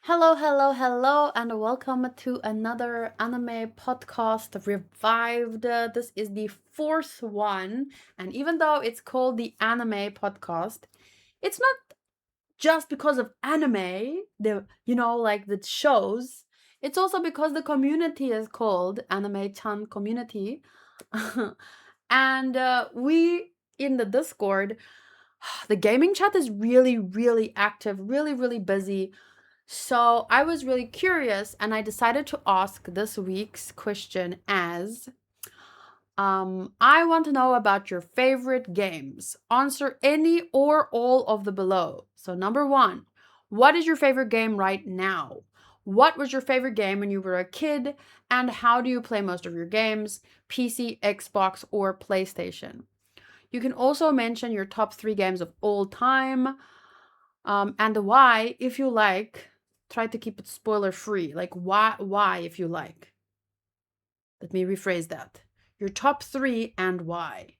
Hello, hello, hello, and welcome to another anime podcast revived. This is the fourth one, and even though it's called the anime podcast, it's not just because of anime, like the shows. It's also because the community is called Anime-chan Community. And we in the Discord, the gaming chat is really, really active, really, really busy. So I was really curious and I decided to ask this week's question as I want to know about your favorite games. Answer any or all of the below. So, number one, what is your favorite game right now? What was your favorite game when you were a kid? And how do you play most of your games? PC, Xbox, or PlayStation? You can also mention your top three games of all time and the why, if you like. Try to keep it spoiler free. Like why if you like. Let me rephrase that. Your top three and why.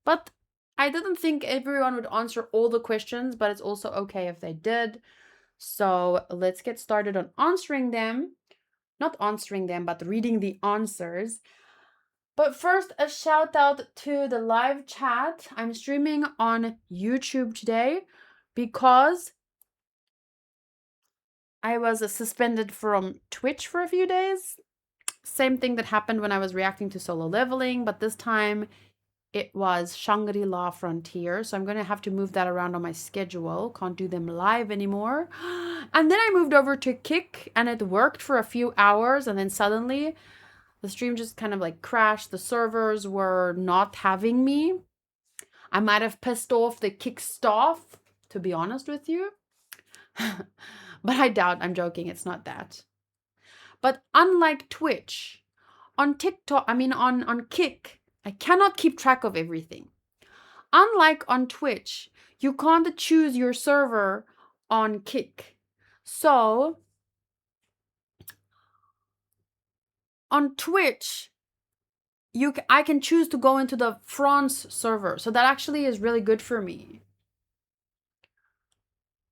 But I didn't think everyone would answer all the questions, but it's also okay if they did. So let's get started on answering them. Not answering them, but reading the answers. But first, a shout out to the live chat. I'm streaming on YouTube today because I was suspended from Twitch for a few days. Same thing that happened when I was reacting to Solo Leveling, but this time it was Shangri-La Frontier. So I'm going to have to move that around on my schedule. Can't do them live anymore. And then I moved over to Kick and it worked for a few hours. And then suddenly the stream just kind of like crashed. The servers were not having me. I might have pissed off the Kick staff, to be honest with you. But I doubt, I'm joking, it's not that. But unlike Twitch, on TikTok, on Kick, I cannot keep track of everything. Unlike on Twitch, you can't choose your server on Kick. So, on Twitch, I can choose to go into the France server. So that actually is really good for me.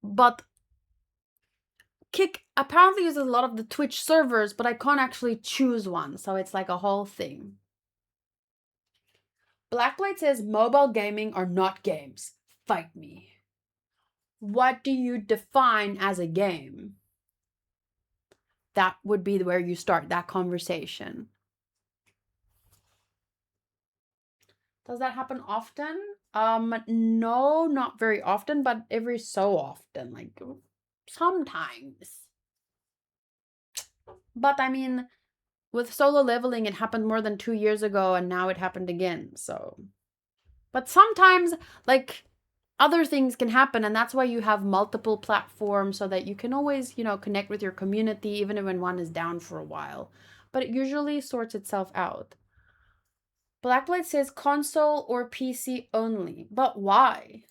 But Kick apparently uses a lot of the Twitch servers, but I can't actually choose one. So it's like a whole thing. Blacklight says mobile gaming are not games. Fight me. What do you define as a game? That would be where you start that conversation. Does that happen often? No, not very often, but every so often, like sometimes. But I mean, with Solo Leveling, it happened more than 2 years ago, and now it happened again, so. But sometimes, like, other things can happen, and that's why you have multiple platforms so that you can always, connect with your community even when one is down for a while. But it usually sorts itself out. Blacklight says console or PC only. But why?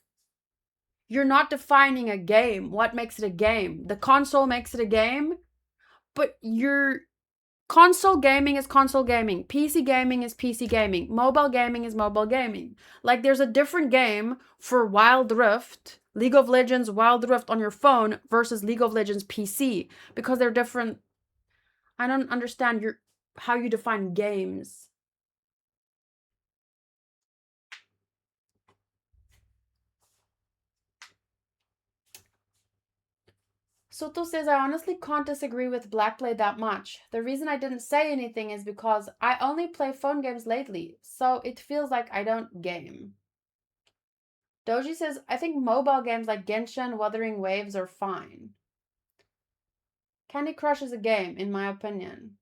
You're not defining a game. What makes it a game? The console makes it a game, but your console gaming is console gaming. PC gaming is PC gaming. Mobile gaming is mobile gaming. Like there's a different game for Wild Rift, League of Legends Wild Rift on your phone versus League of Legends PC because they're different. I don't understand how you define games. Soto says, I honestly can't disagree with Blackblade that much. The reason I didn't say anything is because I only play phone games lately, so it feels like I don't game. Doji says, I think mobile games like Genshin, Wuthering Waves are fine. Candy Crush is a game, in my opinion.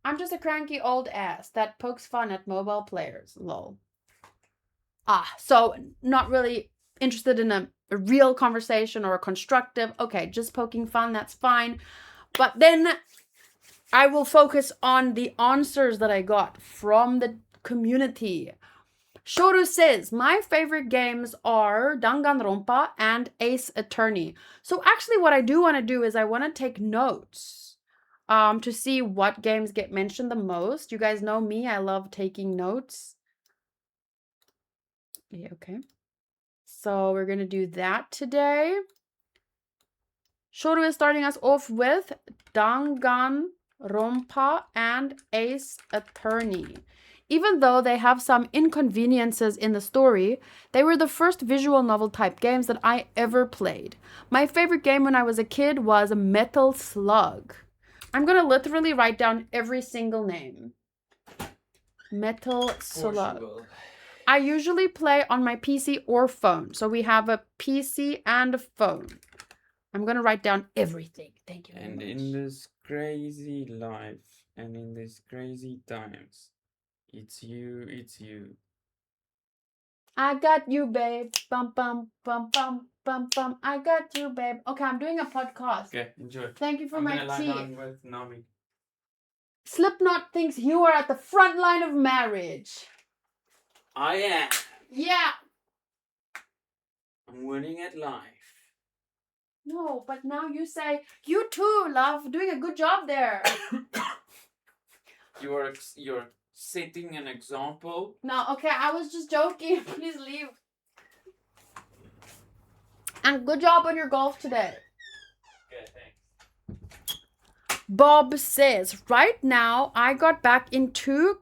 I'm just a cranky old ass that pokes fun at mobile players. Lol. So not really interested in a real conversation or a constructive. Okay, just poking fun, that's fine. But then I will focus on the answers that I got from the community. Shoru says, my favorite games are Danganronpa and Ace Attorney. So actually what I do want to do is I want to take notes to see what games get mentioned the most. You guys know me, I love taking notes. Yeah, okay. So we're going to do that today. Shoru is starting us off with Danganronpa and Ace Attorney. Even though they have some inconveniences in the story, they were the first visual novel type games that I ever played. My favorite game when I was a kid was Metal Slug. I'm gonna literally write down every single name. Metal Slug. I usually play on my PC or phone. So we have a PC and a phone. I'm gonna write down everything. Thank you very much. And in this crazy life and in these crazy times, it's you. I got you, babe. Bum, bum, bum, bum, bum, bum. I got you, babe. Okay, I'm doing a podcast. Okay, enjoy. Thank you for I'm my gonna lie tea. down with Nami. Slipknot thinks you are at the front line of marriage. I am. Yeah. I'm winning at life. No, but now you say, you too, love. Doing a good job there. You're setting an example. No, okay, I was just joking. Please leave. And good job on your golf today. Okay, thanks. Bob says, right now I got back into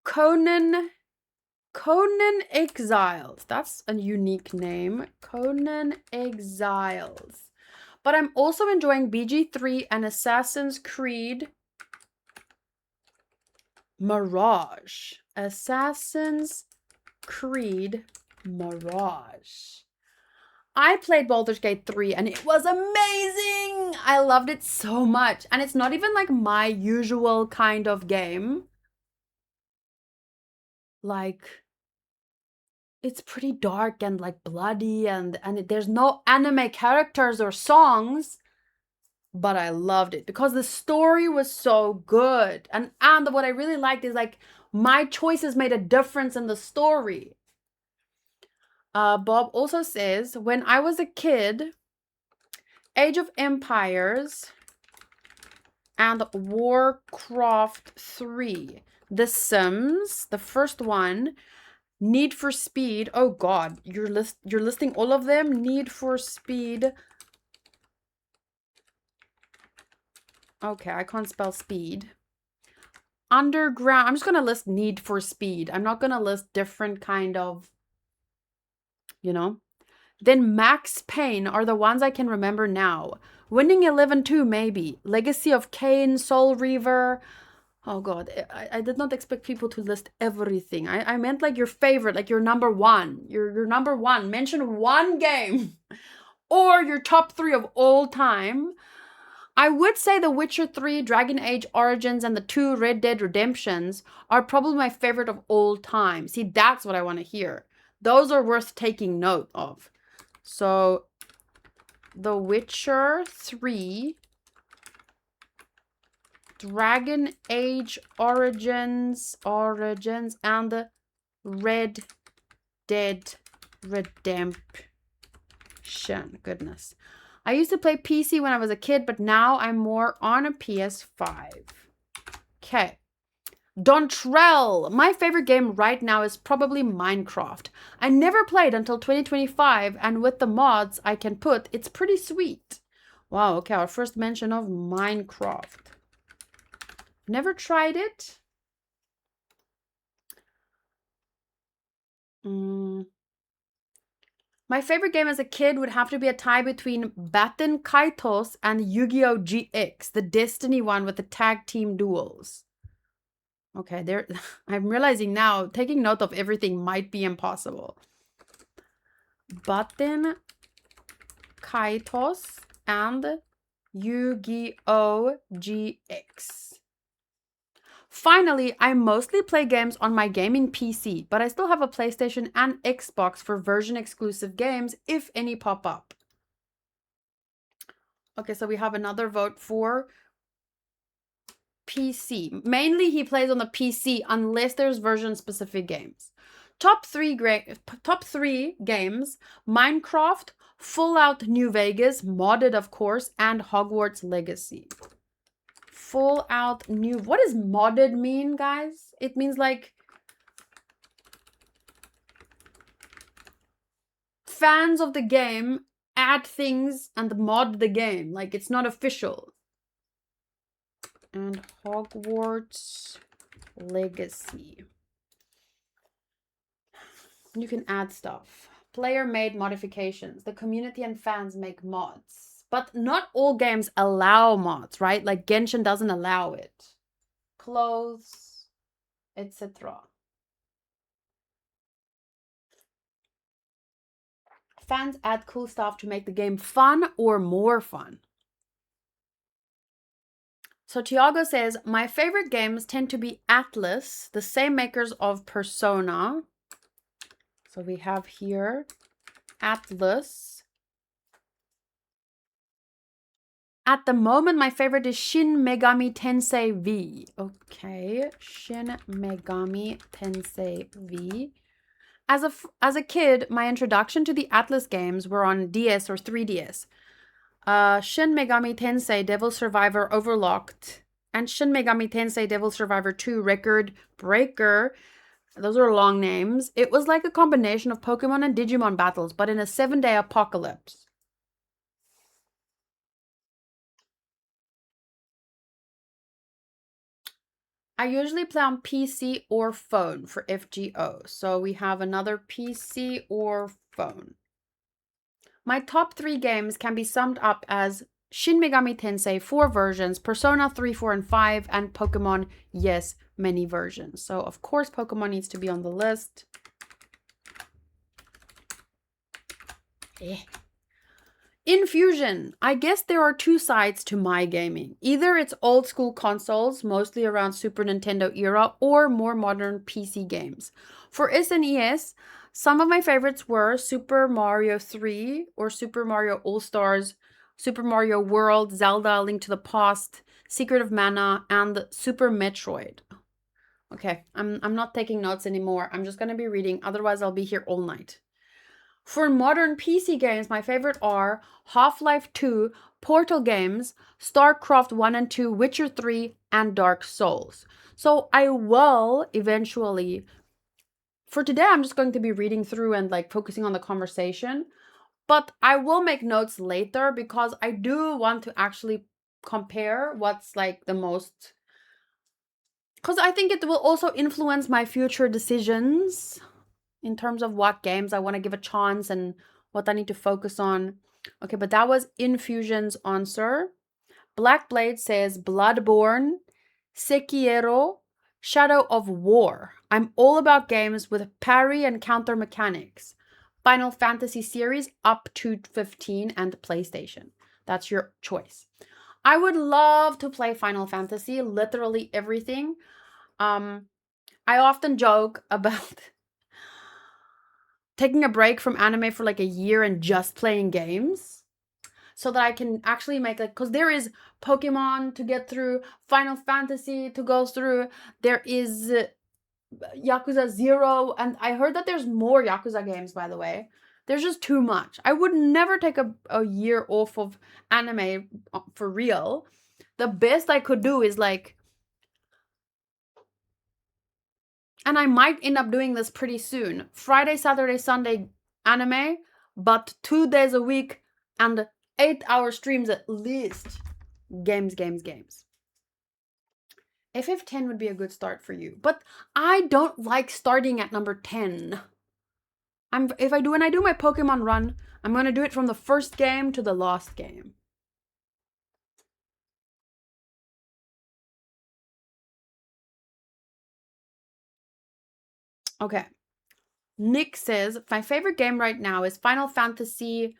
Conan Exiles. That's a unique name. Conan Exiles. But I'm also enjoying BG3 and Assassin's Creed Mirage. Assassin's Creed Mirage. I played Baldur's Gate 3 and it was amazing! I loved it so much. And it's not even like my usual kind of game. Like, it's pretty dark and like bloody and there's no anime characters or songs. But I loved it because the story was so good. And what I really liked is like my choices made a difference in the story. Bob also says, when I was a kid, Age of Empires and Warcraft 3, The Sims, the first one, Need for Speed. Oh God, you're listing all of them. Need for Speed. Okay, I can't spell speed. Underground. I'm just gonna list Need for Speed. I'm not gonna list different kind of, you know. Then Max Payne are the ones I can remember now. Winning 11 2, maybe. Legacy of Kain, Soul Reaver. Oh God, I did not expect people to list everything. I meant like your favorite, like your number one. Your number one. Mention one game. Or your top 3 of all time. I would say The Witcher 3, Dragon Age Origins, and the 2 Red Dead Redemptions are probably my favorite of all time. See, that's what I want to hear. Those are worth taking note of. So, The Witcher 3, Dragon Age Origins, and the Red Dead Redemption. Goodness. I used to play PC when I was a kid, but now I'm more on a PS5. Okay. Dontrell. My favorite game right now is probably Minecraft. I never played until 2025, and with the mods I can put, it's pretty sweet. Wow, okay, our first mention of Minecraft. Never tried it. My favorite game as a kid would have to be a tie between Batten Kaitos and Yu-Gi-Oh! GX, the Destiny one with the tag team duels. Okay, there. I'm realizing now, taking note of everything might be impossible. Batten Kaitos and Yu-Gi-Oh! GX. Finally, I mostly play games on my gaming PC, but I still have a PlayStation and Xbox for version-exclusive games, if any pop up. Okay, so we have another vote for PC. Mainly, he plays on the PC unless there's version-specific games. Top three games: Minecraft, Fallout New Vegas, modded of course, and Hogwarts Legacy. Fallout New... What does modded mean, guys? It means like... fans of the game add things and mod the game. Like, it's not official. And Hogwarts Legacy. You can add stuff. Player-made modifications. The community and fans make mods. But not all games allow mods, right? Like Genshin doesn't allow it. Clothes, etc. Fans add cool stuff to make the game fun or more fun. So Tiago says, my favorite games tend to be Atlas, the same makers of Persona. So we have here Atlas. At the moment, my favorite is Shin Megami Tensei V. Okay, Shin Megami Tensei V. As a kid, my introduction to the Atlas games were on DS or 3DS. Shin Megami Tensei Devil Survivor Overlocked and Shin Megami Tensei Devil Survivor 2 Record Breaker. Those are long names. It was like a combination of Pokemon and Digimon battles, but in a 7-day apocalypse. I usually play on PC or phone for FGO. So we have another PC or phone. My top 3 games can be summed up as Shin Megami Tensei 4 versions, Persona 3, 4, and 5, and Pokemon, yes, many versions. So, of course, Pokemon needs to be on the list. Infusion. I guess there are 2 sides to my gaming. Either it's old school consoles, mostly around Super Nintendo era, or more modern PC games. For SNES, some of my favorites were Super Mario 3 or Super Mario All-Stars, Super Mario World, Zelda, Link to the Past, Secret of Mana, and Super Metroid. Okay, I'm not taking notes anymore. I'm just going to be reading, otherwise I'll be here all night. For modern PC games, my favorite are Half-Life 2, Portal games, StarCraft 1 and 2, Witcher 3, and Dark Souls. So I will eventually, for today, I'm just going to be reading through and like focusing on the conversation, but I will make notes later because I do want to actually compare what's like the most, because I think it will also influence my future decisions in terms of what games I want to give a chance and what I need to focus on. Okay, but that was Infusion's answer. Black Blade says Bloodborne, Sekiro, Shadow of War. I'm all about games with parry and counter mechanics. Final Fantasy series up to 15 and PlayStation. That's your choice. I would love to play Final Fantasy, literally everything. I often joke about taking a break from anime for like a year and just playing games so that I can actually make like, because there is Pokemon to get through, Final Fantasy to go through, there is Yakuza 0, and I heard that there's more Yakuza games, by the way. There's just too much. I would never take a year off of anime for real. The best I could do is like, and I might end up doing this pretty soon, Friday, Saturday, Sunday anime, but 2 days a week and 8-hour streams at least. Games, games, games. FF10 would be a good start for you, but I don't like starting at number 10. When I do my Pokemon run, I'm going to do it from the first game to the last game. Okay. Nick says, my favorite game right now is Final Fantasy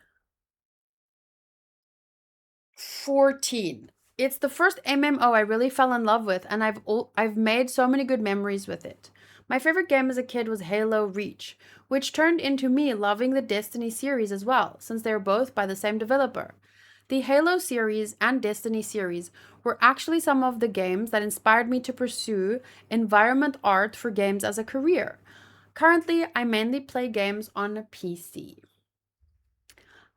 14. It's the first MMO I really fell in love with, and I've made so many good memories with it. My favorite game as a kid was Halo Reach, which turned into me loving the Destiny series as well, since they're both by the same developer. The Halo series and Destiny series were actually some of the games that inspired me to pursue environment art for games as a career. Currently, I mainly play games on PC.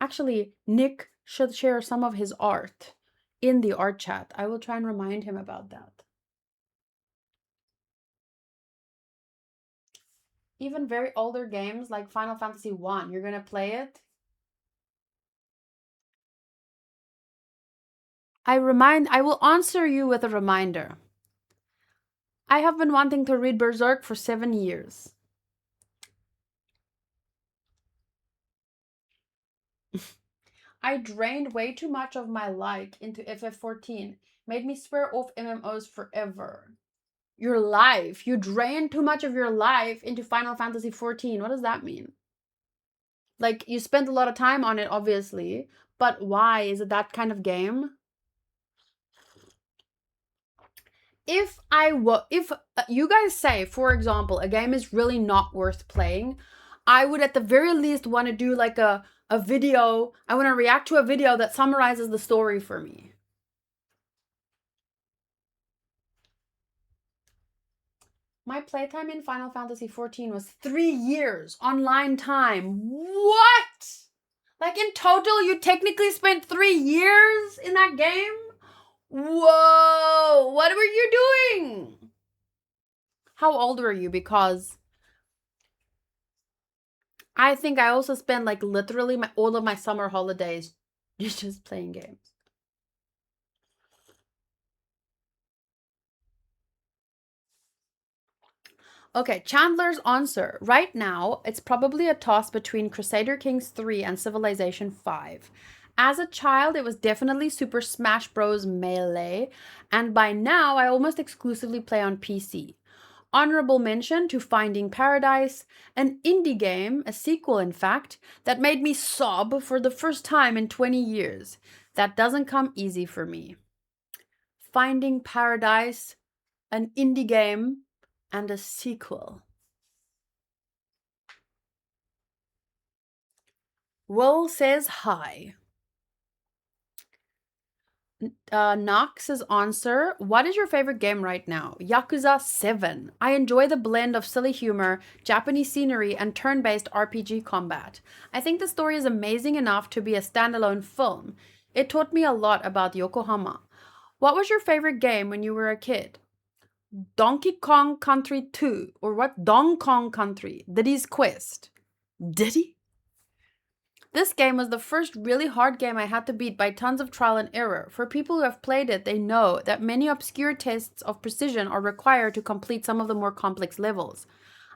Actually, Nick should share some of his art in the art chat. I will try and remind him about that. Even very older games like Final Fantasy 1, you're going to play it I will answer you with a reminder. I have been wanting to read Berserk for 7 years. I drained way too much of my like into FF14. Made me swear off MMOs forever. Your life. You drained too much of your life into Final Fantasy 14. What does that mean? Like, you spent a lot of time on it, obviously, but why? Is it that kind of game? If you guys say, for example, a game is really not worth playing, I would at the very least want to do like a video. I want to react to a video that summarizes the story for me. My playtime in Final Fantasy 14 was 3 years online time. What? Like, in total, you technically spent 3 years in that game? Whoa! What were you doing? How old were you? Because I think I also spent like literally all of my summer holidays just playing games. Okay, Chandler's answer. Right now, it's probably a toss between Crusader Kings 3 and Civilization 5. As a child, it was definitely Super Smash Bros. Melee, and by now, I almost exclusively play on PC. Honorable mention to Finding Paradise, an indie game, a sequel in fact, that made me sob for the first time in 20 years. That doesn't come easy for me. Finding Paradise, an indie game, and a sequel. Will says hi. Knox's answer. What is your favorite game right now? Yakuza 7. I enjoy the blend of silly humor, Japanese scenery, and turn based RPG combat. I think the story is amazing enough to be a standalone film. It taught me a lot about Yokohama. What was your favorite game when you were a kid? Donkey Kong Country 2. Or what? Dong Kong Country. Diddy's Quest. Diddy? This game was the first really hard game I had to beat by tons of trial and error. For people who have played it, they know that many obscure tests of precision are required to complete some of the more complex levels.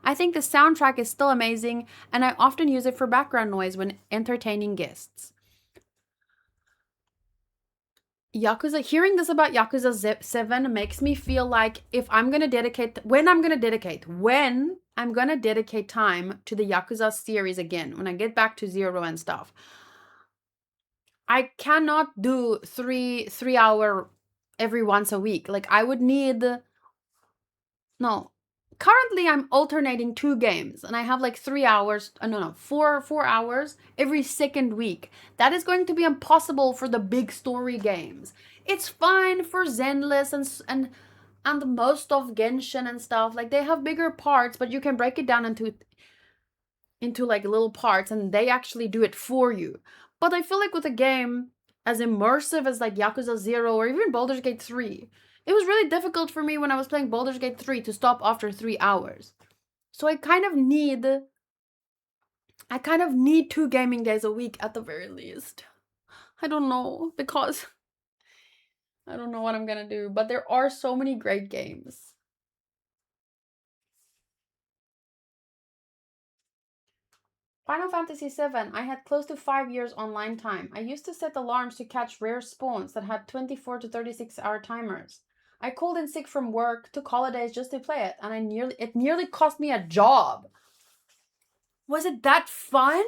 I think the soundtrack is still amazing, and I often use it for background noise when entertaining guests. Yakuza, hearing this about Yakuza 7 makes me feel like when I'm going to dedicate time to the Yakuza series again, when I get back to Zero and stuff, I cannot do 3 hour every once a week. Like, I would need, no. Currently, I'm alternating 2 games, and I have like 3 hours. No, 4 hours every second week. That is going to be impossible for the big story games. It's fine for Zenless and most of Genshin and stuff. Like, they have bigger parts, but you can break it down into like little parts, and they actually do it for you. But I feel like with a game as immersive as like Yakuza 0 or even Baldur's Gate 3, it was really difficult for me when I was playing Baldur's Gate 3 to stop after 3 hours. So I kind of need 2 gaming days a week at the very least. I don't know, because I don't know what I'm going to do, but there are so many great games. Final Fantasy VII, I had close to 5 years online time. I used to set alarms to catch rare spawns that had 24 to 36 hour timers. I called in sick from work, took holidays just to play it, and it nearly cost me a job. Was it that fun?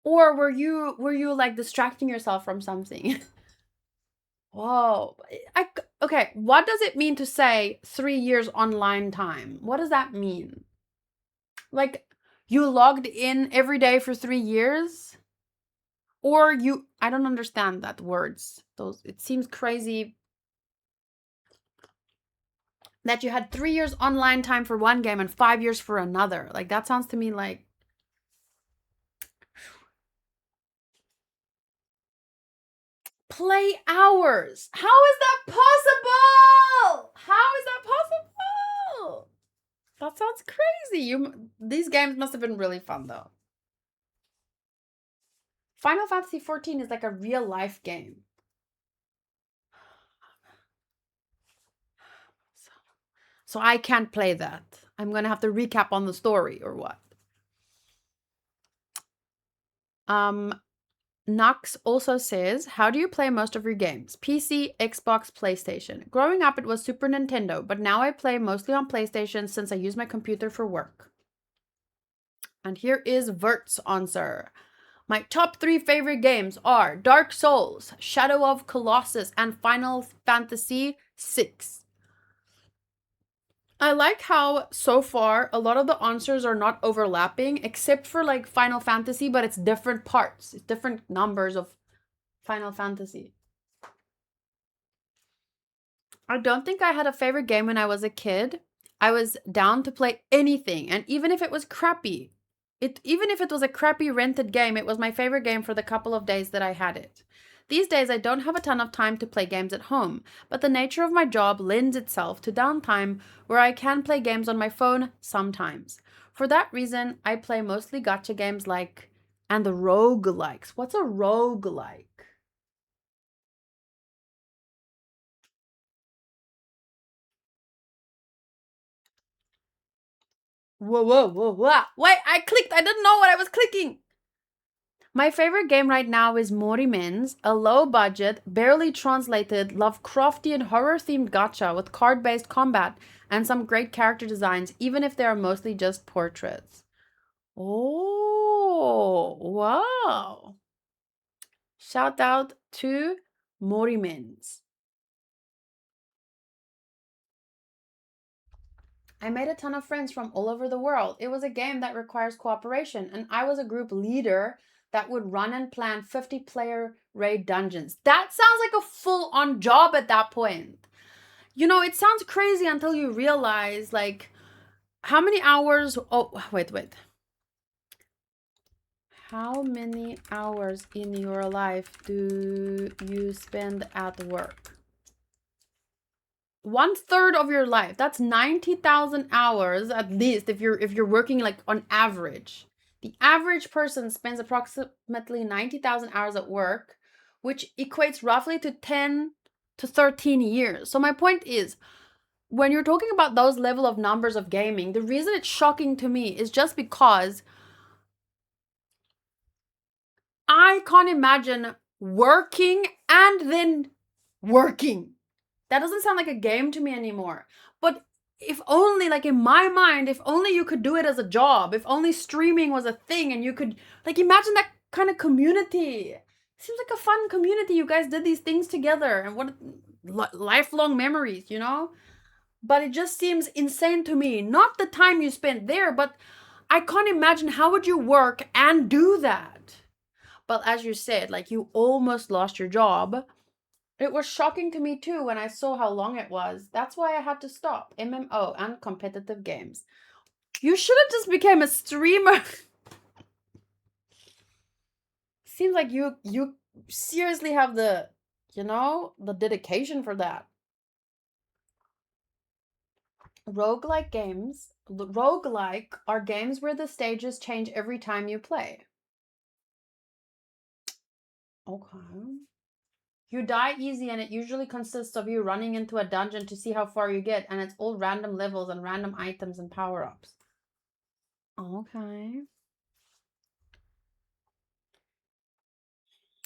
Or were you like distracting yourself from something? Whoa. Okay, what does it mean to say 3 years online time? What does that mean? Like, you logged in every day for 3 years? Or I don't understand that words. It seems crazy that you had 3 years online time for one game and 5 years for another. Like, that sounds to me like play hours. How is that possible? How is that possible? That sounds crazy. These games must have been really fun though. Final Fantasy 14 is like a real life game. So I can't play that. I'm gonna have to recap on the story or what? Nux also says, how do you play most of your games? PC, Xbox, PlayStation. Growing up, it was Super Nintendo, but now I play mostly on PlayStation since I use my computer for work. And here is Vert's answer. My top 3 favorite games are Dark Souls, Shadow of Colossus, and Final Fantasy VI. I like how so far a lot of the answers are not overlapping except for like Final Fantasy, but it's different parts. It's different numbers of Final Fantasy. I don't think I had a favorite game when I was a kid. I was down to play anything, and even if it was crappy, even if it was a crappy rented game, it was my favorite game for the couple of days that I had it. These days, I don't have a ton of time to play games at home, but the nature of my job lends itself to downtime where I can play games on my phone sometimes. For that reason, I play mostly gacha games like and the roguelikes. What's a roguelike? Whoa, whoa, whoa, whoa. Wait, I clicked. I didn't know what I was clicking. My favorite game right now is Morimen's, a low budget, barely translated, Lovecraftian horror themed gacha with card based combat and some great character designs, even if they are mostly just portraits. Oh, wow. Shout out to Morimen's. I made a ton of friends from all over the world. It was a game that requires cooperation, and I was a group leader that would run and plan 50-player raid dungeons. That sounds like a full on job at that point. You know, it sounds crazy until you realize, like, how many hours. Oh, wait. How many hours in your life do you spend at work? 1/3 of your life. That's 90,000 hours at least if you're working like on average. The average person spends approximately 90,000 hours at work, which equates roughly to 10 to 13 years. So my point is, when you're talking about those level of numbers of gaming, the reason it's shocking to me is just because I can't imagine working and then working. That doesn't sound like a game to me anymore. But if only, like in my mind, if only you could do it as a job, if only streaming was a thing and you could, like, imagine that kind of community. Seems like a fun community. You guys did these things together and what lifelong memories, you know? But it just seems insane to me. Not the time you spent there, but I can't imagine how would you work and do that. But as you said, like you almost lost your job. It was shocking to me too when I saw how long it was. That's why I had to stop MMO and competitive games. You should have just became a streamer. Seems like you seriously have the, the dedication for that. Roguelike are games where the stages change every time you play. Okay. You die easy and it usually consists of you running into a dungeon to see how far you get, and it's all random levels and random items and power-ups. Okay.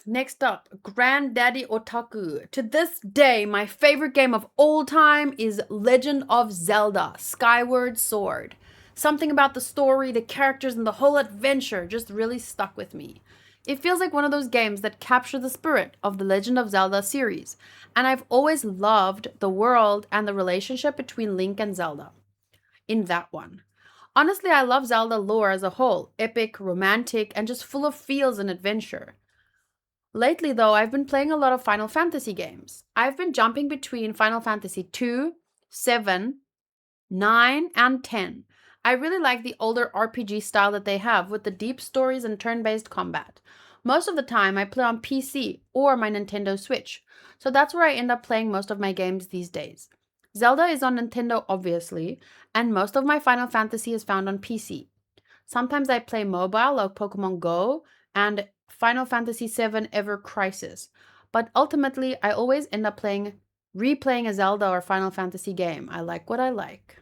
Next up, Granddaddy Otaku. To this day, my favorite game of all time is Legend of Zelda Skyward Sword. Something about the story, the characters, and the whole adventure just really stuck with me. It feels like one of those games that capture the spirit of the Legend of Zelda series, and I've always loved the world and the relationship between Link and Zelda in that one. Honestly, I love Zelda lore as a whole, epic, romantic, and just full of feels and adventure. Lately, though, I've been playing a lot of Final Fantasy games. I've been jumping between Final Fantasy 2, 7, 9, and 10. I really like the older RPG style that they have with the deep stories and turn based combat. Most of the time, I play on PC or my Nintendo Switch, so that's where I end up playing most of my games these days. Zelda is on Nintendo, obviously, and most of my Final Fantasy is found on PC. Sometimes I play mobile like Pokemon Go and Final Fantasy VII Ever Crisis. But ultimately, I always end up replaying a Zelda or Final Fantasy game. I like what I like.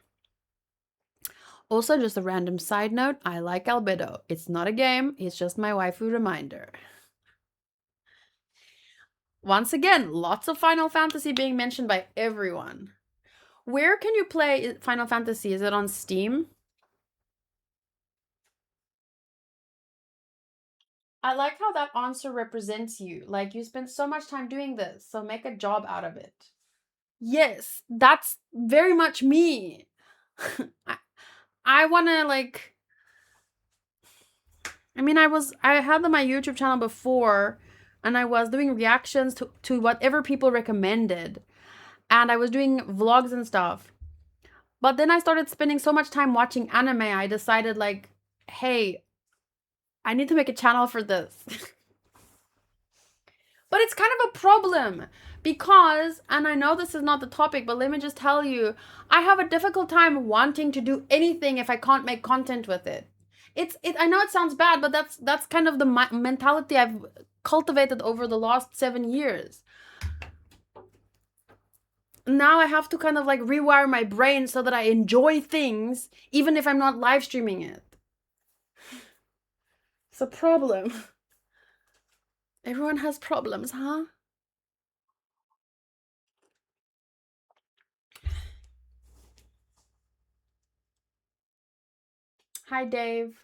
Also, just a random side note, I like Albedo. It's not a game, it's just my waifu reminder. Once again, lots of Final Fantasy being mentioned by everyone. Where can you play Final Fantasy? Is it on Steam? I like how that answer represents you. Like, you spent so much time doing this, so make a job out of it. Yes, that's very much me. I, I want to like I had my YouTube channel before and I was doing reactions to whatever people recommended and I was doing vlogs and stuff. But then I started spending so much time watching anime, I decided like, hey, I need to make a channel for this. But it's kind of a problem because, and I know this is not the topic, but let me just tell you, I have a difficult time wanting to do anything if I can't make content with it. I know it sounds bad, but that's kind of the mentality I've cultivated over the last 7 years. Now I have to kind of like rewire my brain so that I enjoy things even if I'm not live streaming it. It's a problem. Everyone has problems, huh? Hi, Dave.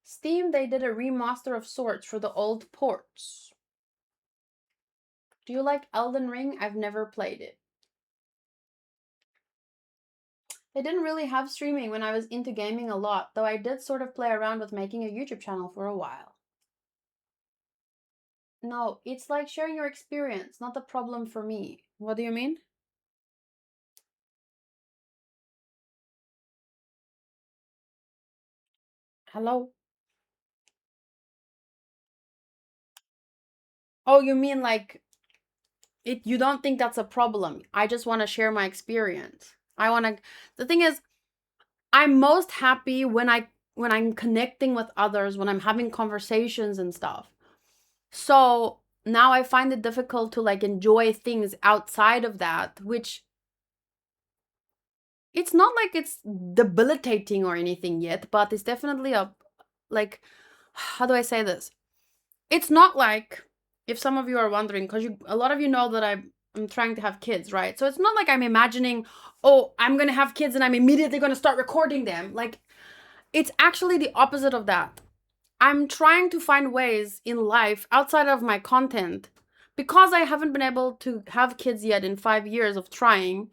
Steam, they did a remaster of sorts for the old ports. Do you like Elden Ring? I've never played it. They didn't really have streaming when I was into gaming a lot, though I did sort of play around with making a YouTube channel for a while. No, it's like sharing your experience, not a problem for me. What do you mean? Hello? Oh, you mean like you don't think that's a problem. I just want to share my experience. The thing is, I'm most happy when I'm connecting with others, when I'm having conversations and stuff. So now I find it difficult to like enjoy things outside of that, which it's not like it's debilitating or anything yet, but it's definitely like, how do I say this? It's not like, if some of you are wondering, because a lot of you know that I'm trying to have kids, right? So it's not like I'm imagining, oh, I'm gonna have kids and I'm immediately gonna start recording them. Like, it's actually the opposite of that. I'm trying to find ways in life outside of my content because I haven't been able to have kids yet in 5 years of trying.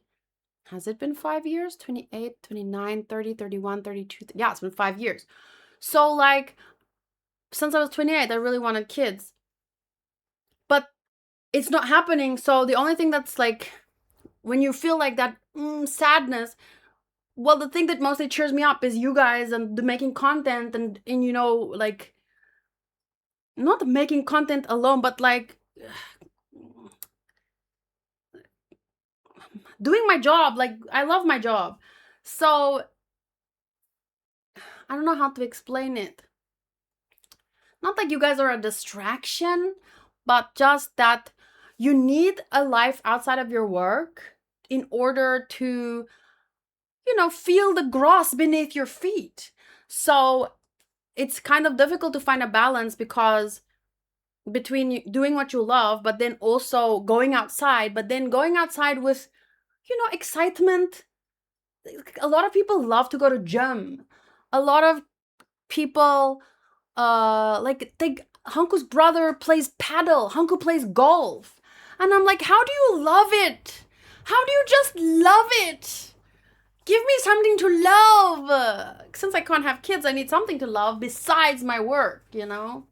Has it been 5 years? 28, 29, 30, 31, 32. Yeah, it's been 5 years. So, like, since I was 28, I really wanted kids. But it's not happening. So, the only thing that's like, when you feel like that sadness, well, the thing that mostly cheers me up is you guys and the making content and you know, like, not making content alone, but like doing my job. Like, I love my job. So I don't know how to explain it. Not like you guys are a distraction, but just that you need a life outside of your work in order to, you know, feel the grass beneath your feet. So it's kind of difficult to find a balance because between doing what you love, but then also going outside, but then going outside with, you know, excitement. A lot of people love to go to gym. A lot of people like Hanku's brother plays paddle, Hanku plays golf. And I'm like, how do you love it? How do you just love it? Give me something to love. Since I can't have kids, I need something to love besides my work, you know?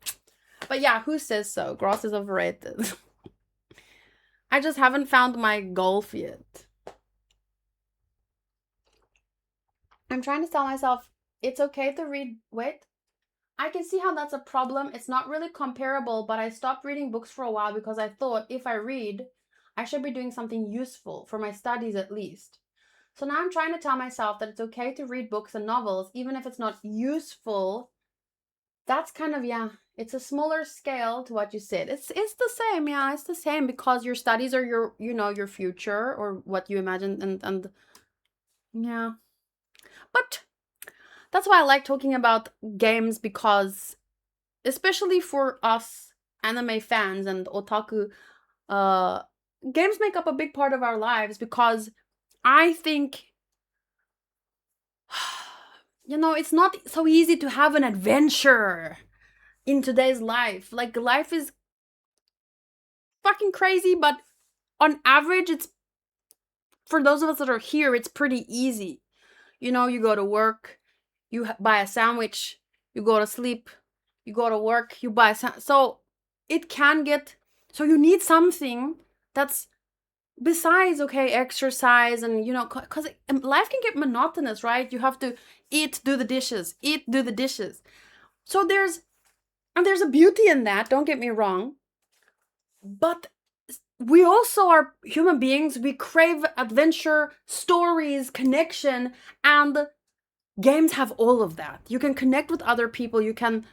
But yeah, who says so? Grass is overrated. I just haven't found my golf yet. I'm trying to tell myself it's okay to read. Wait. I can see how that's a problem. It's not really comparable, but I stopped reading books for a while because I thought if I read, I should be doing something useful for my studies at least. So now I'm trying to tell myself that it's okay to read books and novels, even if it's not useful. That's kind of, yeah, It's a smaller scale to what you said. It's the same, yeah, it's the same because your studies are your, your future or what you imagine, and yeah. But that's why I like talking about games, because especially for us anime fans and otaku, uh games make up a big part of our lives, because I think it's not so easy to have an adventure in today's life. Like, life is fucking crazy, but on average, it's, for those of us that are here, it's pretty easy. You go to work, you buy a sandwich, you go to sleep, you go to work, you buy so it can get, so you need something that's besides, okay, exercise, and because life can get monotonous, right? You have to eat, do the dishes, eat, do the dishes. So there's a beauty in that, don't get me wrong, but we also are human beings. We crave adventure, stories, connection, and games have all of that. You can connect with other people, you can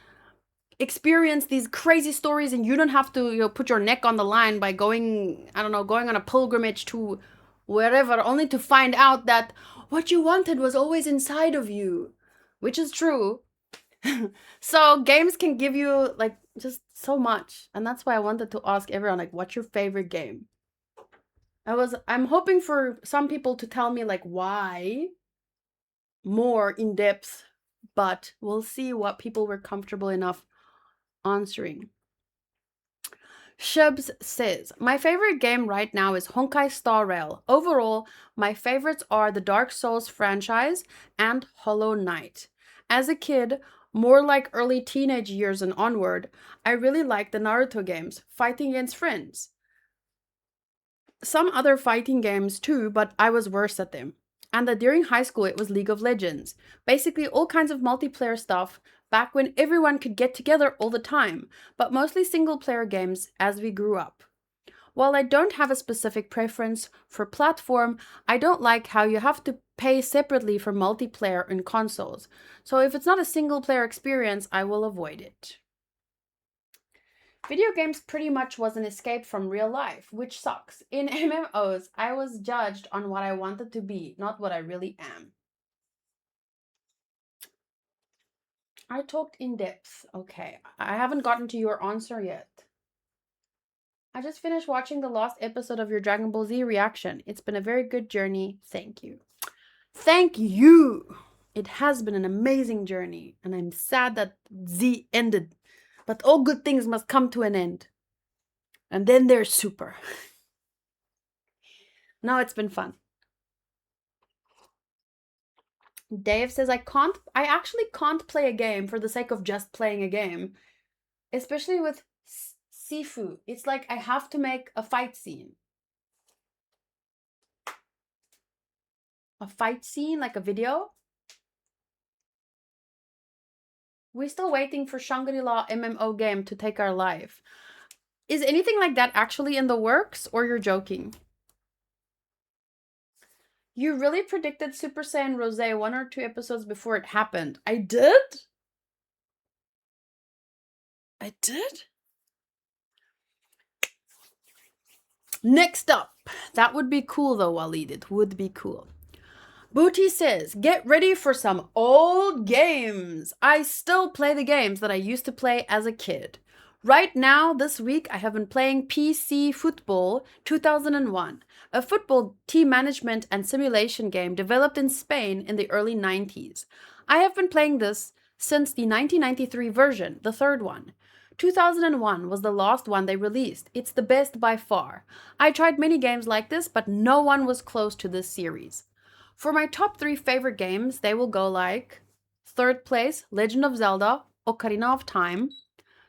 experience these crazy stories, and you don't have to put your neck on the line by going, I don't know, going on a pilgrimage to wherever, only to find out that what you wanted was always inside of you, which is true. So games can give you like just so much, and that's why I wanted to ask everyone, like, what's your favorite game? I'm hoping for some people to tell me like why, more in depth, but we'll see what people were comfortable enough answering. Shubs says, my favorite game right now is Honkai Star Rail. Overall, my favorites are the Dark Souls franchise and Hollow Knight. As a kid, more like early teenage years and onward, I really liked the Naruto games, fighting against friends. Some other fighting games too, but I was worse at them. And that during high school it was League of Legends. Basically all kinds of multiplayer stuff back when everyone could get together all the time, but mostly single player games as we grew up. While I don't have a specific preference for platform, I don't like how you have to pay separately for multiplayer in consoles. So if it's not a single player experience, I will avoid it. Video games pretty much was an escape from real life, which sucks. In MMOs, I was judged on what I wanted to be, not what I really am. I talked in depth. Okay, I haven't gotten to your answer yet. I just finished watching the last episode of your Dragon Ball Z reaction. It's been a very good journey. Thank you. Thank you! It has been an amazing journey, and I'm sad that Z ended. But all good things must come to an end. And then there's Super. No, it's been fun. Dave says, I actually can't play a game for the sake of just playing a game. Especially with Sifu. It's like I have to make a fight scene. A fight scene, like a video. We're still waiting for Shangri-La MMO game to take our life. Is anything like that actually in the works, or you're joking? You really predicted Super Saiyan Rosé 1 or 2 episodes before it happened. I did? I did? Next up. That would be cool though, Walid. It would be cool. Booty says, get ready for some old games. I still play the games that I used to play as a kid. Right now, this week, I have been playing PC Football 2001, a football team management and simulation game developed in Spain in the early 90s. I have been playing this since the 1993 version, the third one. 2001 was the last one they released. It's the best by far. I tried many games like this, but no one was close to this series. For my top 3 favorite games, they will go like: third place, Legend of Zelda, Ocarina of Time.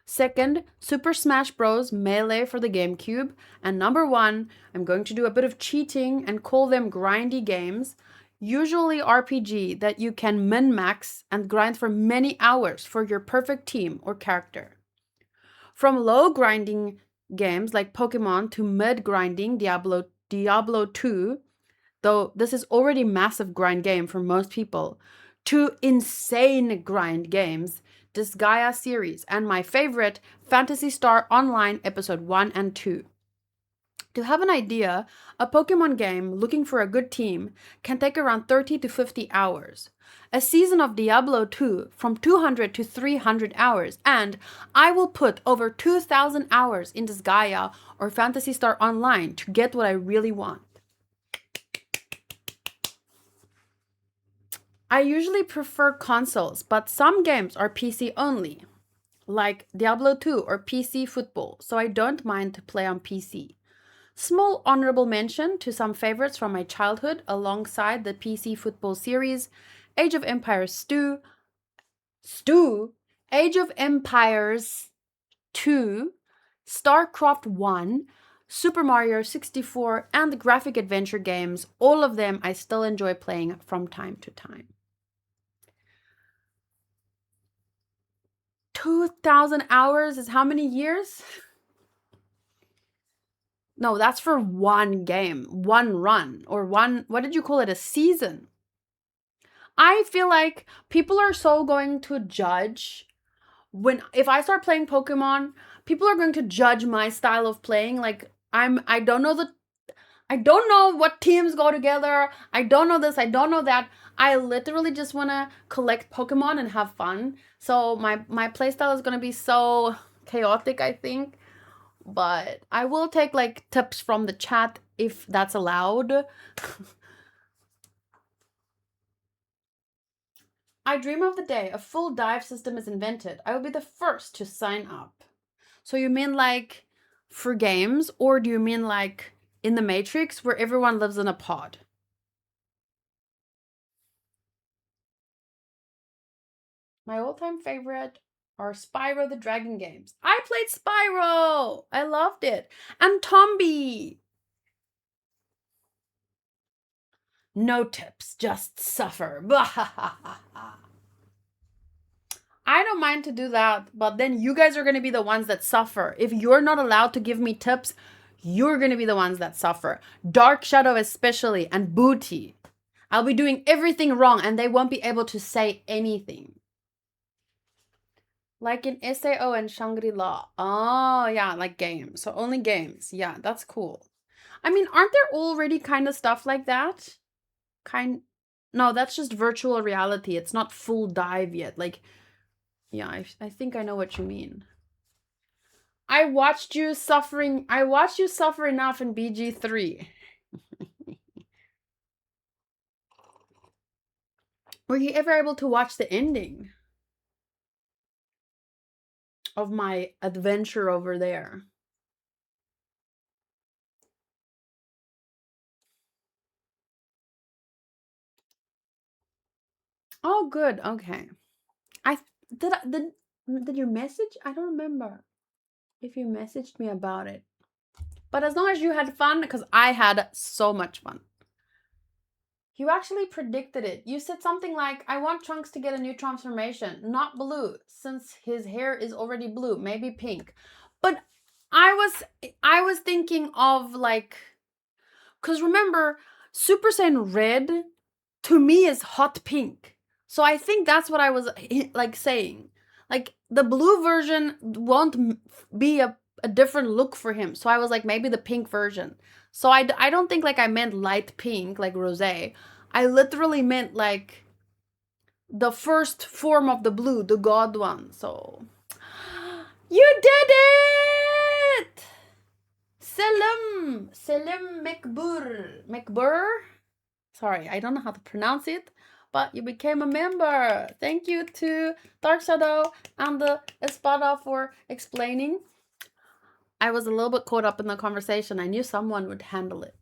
Second, Super Smash Bros. Melee for the GameCube. And number 1, I'm going to do a bit of cheating and call them grindy games, usually RPG that you can min-max and grind for many hours for your perfect team or character. From low grinding games like Pokemon to mid grinding Diablo 2, though this is already massive grind game for most people, to insane grind games Disgaea series, and my favorite, Phantasy Star Online Episode 1 and 2. To have an idea, a Pokemon game looking for a good team can take around 30 to 50 hours. A season of Diablo 2 from 200 to 300 hours, and I will put over 2,000 hours in Disgaea or Phantasy Star Online to get what I really want. I usually prefer consoles, but some games are PC only, like Diablo 2 or PC Football, so I don't mind to play on PC. Small honorable mention to some favorites from my childhood alongside the PC Football series, Age of Empires Age of Empires 2, StarCraft 1, Super Mario 64, and the graphic adventure games. All of them I still enjoy playing from time to time. 2,000 hours is how many years? No, that's for one game, one run, or one, what did you call it, a season? I feel like people are so going to judge if I start playing Pokemon, people are going to judge my style of playing. Like I don't know what teams go together. I don't know this, I don't know that. I literally just want to collect Pokemon and have fun. So my playstyle is going to be so chaotic, I think. But I will take like tips from the chat if that's allowed. I dream of the day a full dive system is invented. I will be the first to sign up. So you mean like for games, or do you mean like in the Matrix where everyone lives in a pod? My all-time favorite are Spyro the Dragon games. I played Spyro! I loved it. And Tombi! No tips, just suffer. I don't mind to do that, but then you guys are going to be the ones that suffer. If you're not allowed to give me tips, you're going to be the ones that suffer. Dark Shadow especially, and Booty. I'll be doing everything wrong and they won't be able to say anything. Like in SAO and Shangri-La. Oh, yeah, like games. So only games. Yeah, that's cool. I mean, aren't there already kind of stuff like that? No, that's just virtual reality. It's not full dive yet. Like, yeah, I think I know what you mean. I watched you suffer enough in BG3. Were you ever able to watch the ending of my adventure over there? Oh, good. Okay. Did you message? I don't remember if you messaged me about it. But as long as you had fun, because I had so much fun. You actually predicted it. You said something like, I want Trunks to get a new transformation, not blue, since his hair is already blue, maybe pink. But I was thinking of like, because remember, Super Saiyan Red to me is hot pink. So I think that's what I was like saying. Like the blue version won't be a different look for him. So I was like, maybe the pink version. So I don't think like I meant light pink, like rosé. I literally meant like the first form of the blue, the god one. So you did it! Selim McBur. Sorry, I don't know how to pronounce it, but you became a member. Thank you to Dark Shadow and the Espada for explaining. I was a little bit caught up in the conversation. I knew someone would handle it.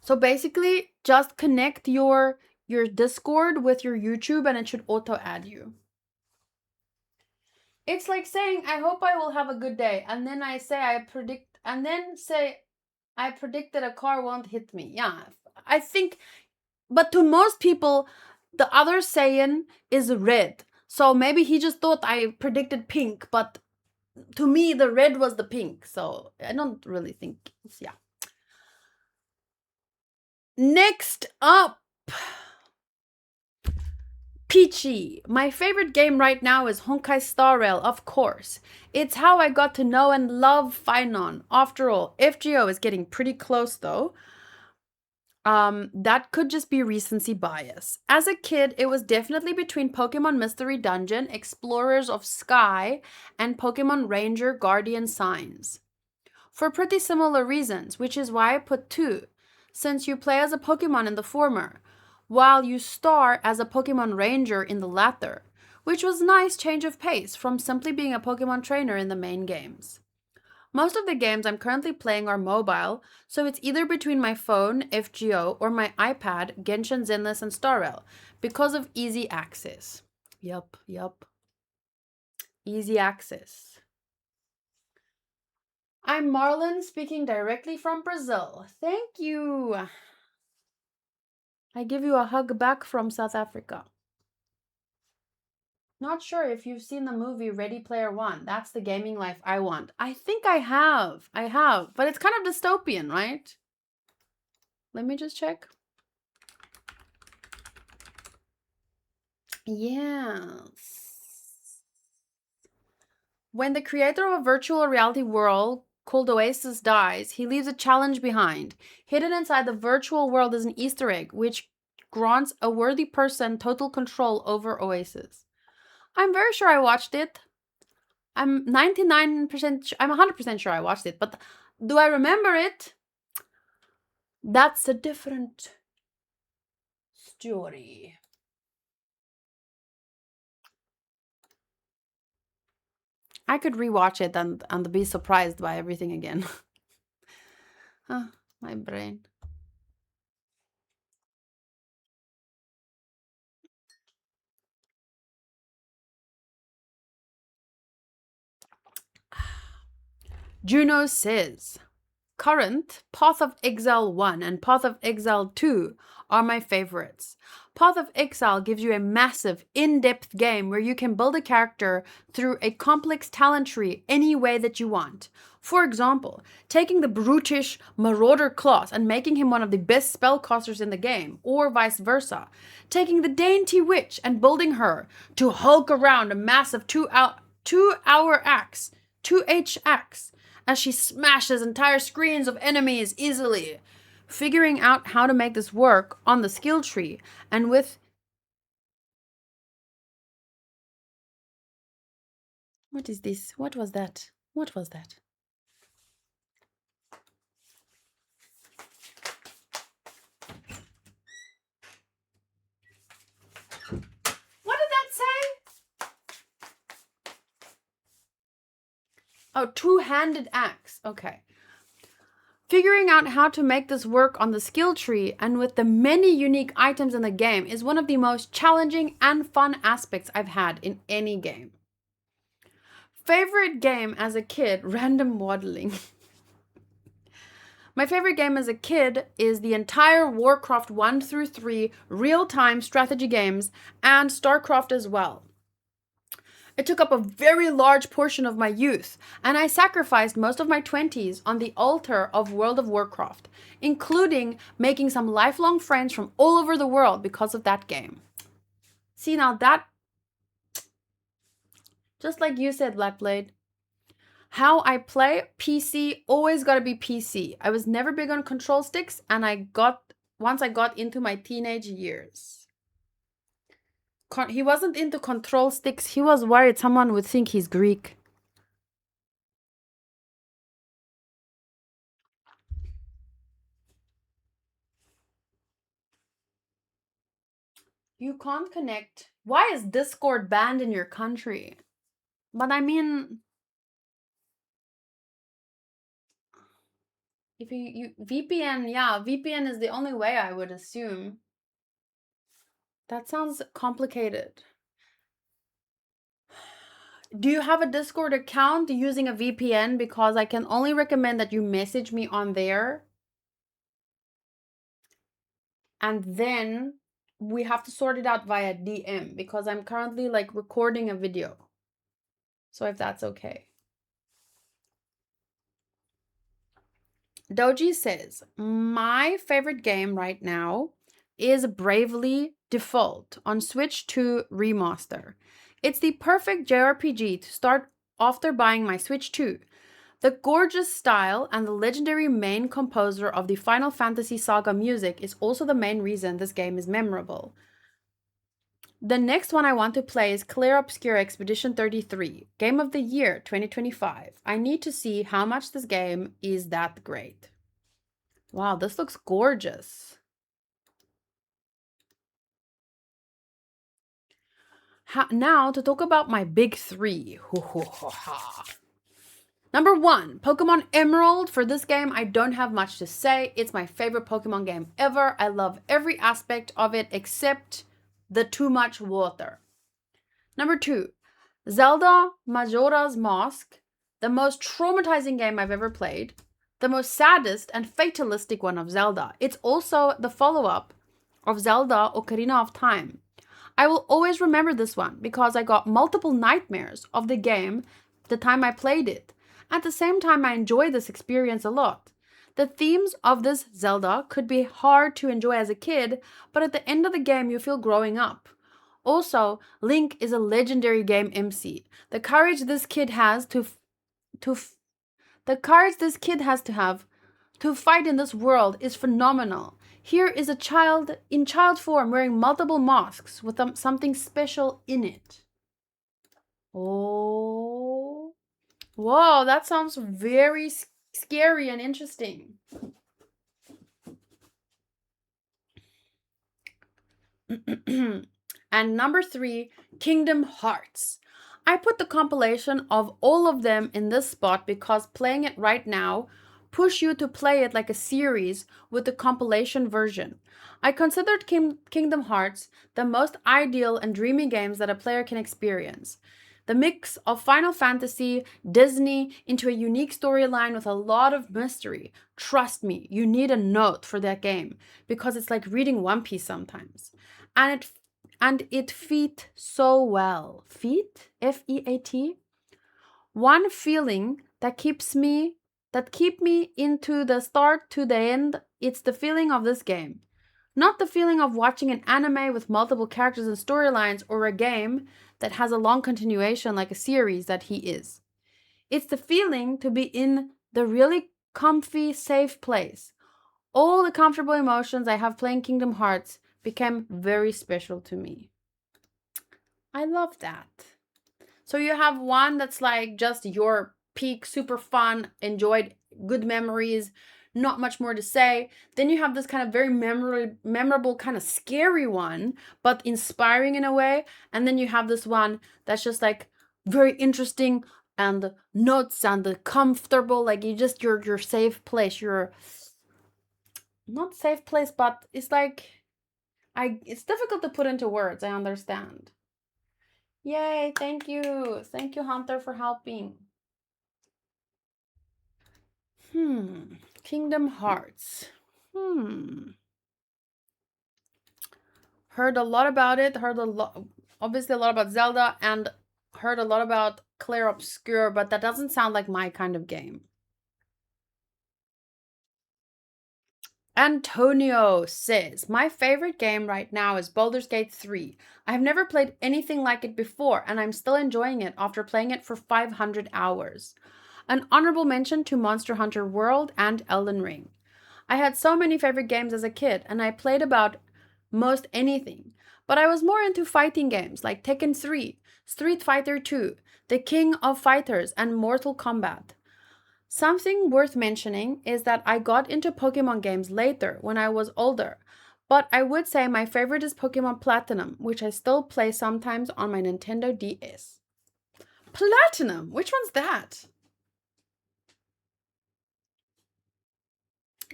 So basically, just connect your Discord with your YouTube and it should auto add you. It's like saying, I hope I will have a good day. And then I say, I predict that a car won't hit me. Yeah, I think, but to most people, the other Saiyan is red. So maybe he just thought I predicted pink, but to me, the red was the pink. So I don't really think, yeah. Next up, Peachy. My favorite game right now is Honkai Star Rail, of course. It's how I got to know and love Finon. After all, FGO is getting pretty close though. That could just be recency bias. As a kid, it was definitely between Pokemon Mystery Dungeon, Explorers of Sky, and Pokemon Ranger Guardian Signs. For pretty similar reasons, which is why I put two, since you play as a Pokemon in the former, while you star as a Pokemon Ranger in the latter, which was a nice change of pace from simply being a Pokemon trainer in the main games. Most of the games I'm currently playing are mobile, so it's either between my phone, FGO, or my iPad, Genshin, Zenless, and Starrel, because of easy access. Yup. Easy access. I'm Marlon speaking directly from Brazil. Thank you. I give you a hug back from South Africa. Not sure if you've seen the movie Ready Player One. That's the gaming life I want. I think I have. But it's kind of dystopian, right? Let me just check. Yes. When the creator of a virtual reality world called Oasis dies, he leaves a challenge behind. Hidden inside the virtual world is an Easter egg, which grants a worthy person total control over Oasis. I'm very sure I watched it. I'm 99%, I'm 100% sure I watched it, but do I remember it? That's a different story. I could rewatch it and be surprised by everything again. My brain. Juno says, current Path of Exile 1 and Path of Exile 2 are my favorites. Path of Exile gives you a massive, in-depth game where you can build a character through a complex talent tree any way that you want. For example, taking the brutish Marauder class and making him one of the best spellcasters in the game, or vice versa. Taking the dainty witch and building her to hulk around a massive 2-hour axe, 2H axe, as she smashes entire screens of enemies easily. Figuring out how to make this work on the skill tree and with. What is this? What was that? What was that? What did that say? Oh, two-handed axe. Okay. Figuring out how to make this work on the skill tree and with the many unique items in the game is one of the most challenging and fun aspects I've had in any game. Favorite game as a kid, random waddling. My favorite game as a kid is the entire Warcraft 1 through 3 real-time strategy games and StarCraft as well. It took up a very large portion of my youth, and I sacrificed most of my 20s on the altar of World of Warcraft, including making some lifelong friends from all over the world because of that game. See, now that, just like you said, Blackblade, how I play PC, always gotta be PC. I was never big on control sticks, and once I got into my teenage years. He wasn't into control sticks. He was worried someone would think he's Greek. You can't connect. Why is Discord banned in your country? But I mean, if you VPN, yeah, VPN is the only way, I would assume. That sounds complicated. Do you have a Discord account using a VPN? Because I can only recommend that you message me on there. And then we have to sort it out via DM because I'm currently like recording a video. So if that's okay. Doji says, my favorite game right now is Bravely Default on Switch 2 Remaster. It's the perfect JRPG to start after buying my Switch 2. The gorgeous style and the legendary main composer of the Final Fantasy Saga music is also the main reason this game is memorable. The next one I want to play is Clear Obscure Expedition 33, Game of the Year 2025. I need to see how much this game is that great. Wow, this looks gorgeous. Now to talk about my big three. Number 1, Pokemon Emerald. For this game, I don't have much to say. It's my favorite Pokemon game ever. I love every aspect of it except the too much water. Number 2, Zelda Majora's Mask. The most traumatizing game I've ever played. The most saddest and fatalistic one of Zelda. It's also the follow-up of Zelda Ocarina of Time. I will always remember this one because I got multiple nightmares of the game the time I played it. At the same time, I enjoy this experience a lot. The themes of this Zelda could be hard to enjoy as a kid, but at the end of the game, you feel growing up. Also, Link is a legendary game MC. The courage this kid has to have to fight in this world is phenomenal. Here is a child in child form wearing multiple masks with something special in it. Oh. Whoa, that sounds very scary and interesting. And number 3, Kingdom Hearts. I put the compilation of all of them in this spot because playing it right now push you to play it like a series with the compilation version. I considered Kingdom Hearts the most ideal and dreamy games that a player can experience. The mix of Final Fantasy, Disney into a unique storyline with a lot of mystery. Trust me, you need a note for that game because it's like reading One Piece sometimes. And it feet so well. Feet? Feat? One feeling that keep me into the start to the end, it's the feeling of this game. Not the feeling of watching an anime with multiple characters and storylines or a game that has a long continuation like a series that he is. It's the feeling to be in the really comfy, safe place. All the comfortable emotions I have playing Kingdom Hearts became very special to me. I love that. So you have one that's like just your peak, super fun, enjoyed, good memories, not much more to say. Then you have this kind of very memorable, kind of scary one, but inspiring in a way. And then you have this one that's just like very interesting and notes and the comfortable, like you just your safe place. Your not safe place, but it's like it's difficult to put into words. I understand. Yay, thank you. Thank you, Hunter, for helping. Kingdom Hearts. Heard a lot about it. Obviously a lot about Zelda, and heard a lot about Clair Obscur, but that doesn't sound like my kind of game. Antonio says, my favorite game right now is Baldur's Gate 3. I've never played anything like it before, and I'm still enjoying it after playing it for 500 hours. An honorable mention to Monster Hunter World and Elden Ring. I had so many favorite games as a kid, and I played about most anything. But I was more into fighting games like Tekken 3, Street Fighter 2, The King of Fighters, and Mortal Kombat. Something worth mentioning is that I got into Pokemon games later when I was older, but I would say my favorite is Pokemon Platinum, which I still play sometimes on my Nintendo DS. Platinum? Which one's that?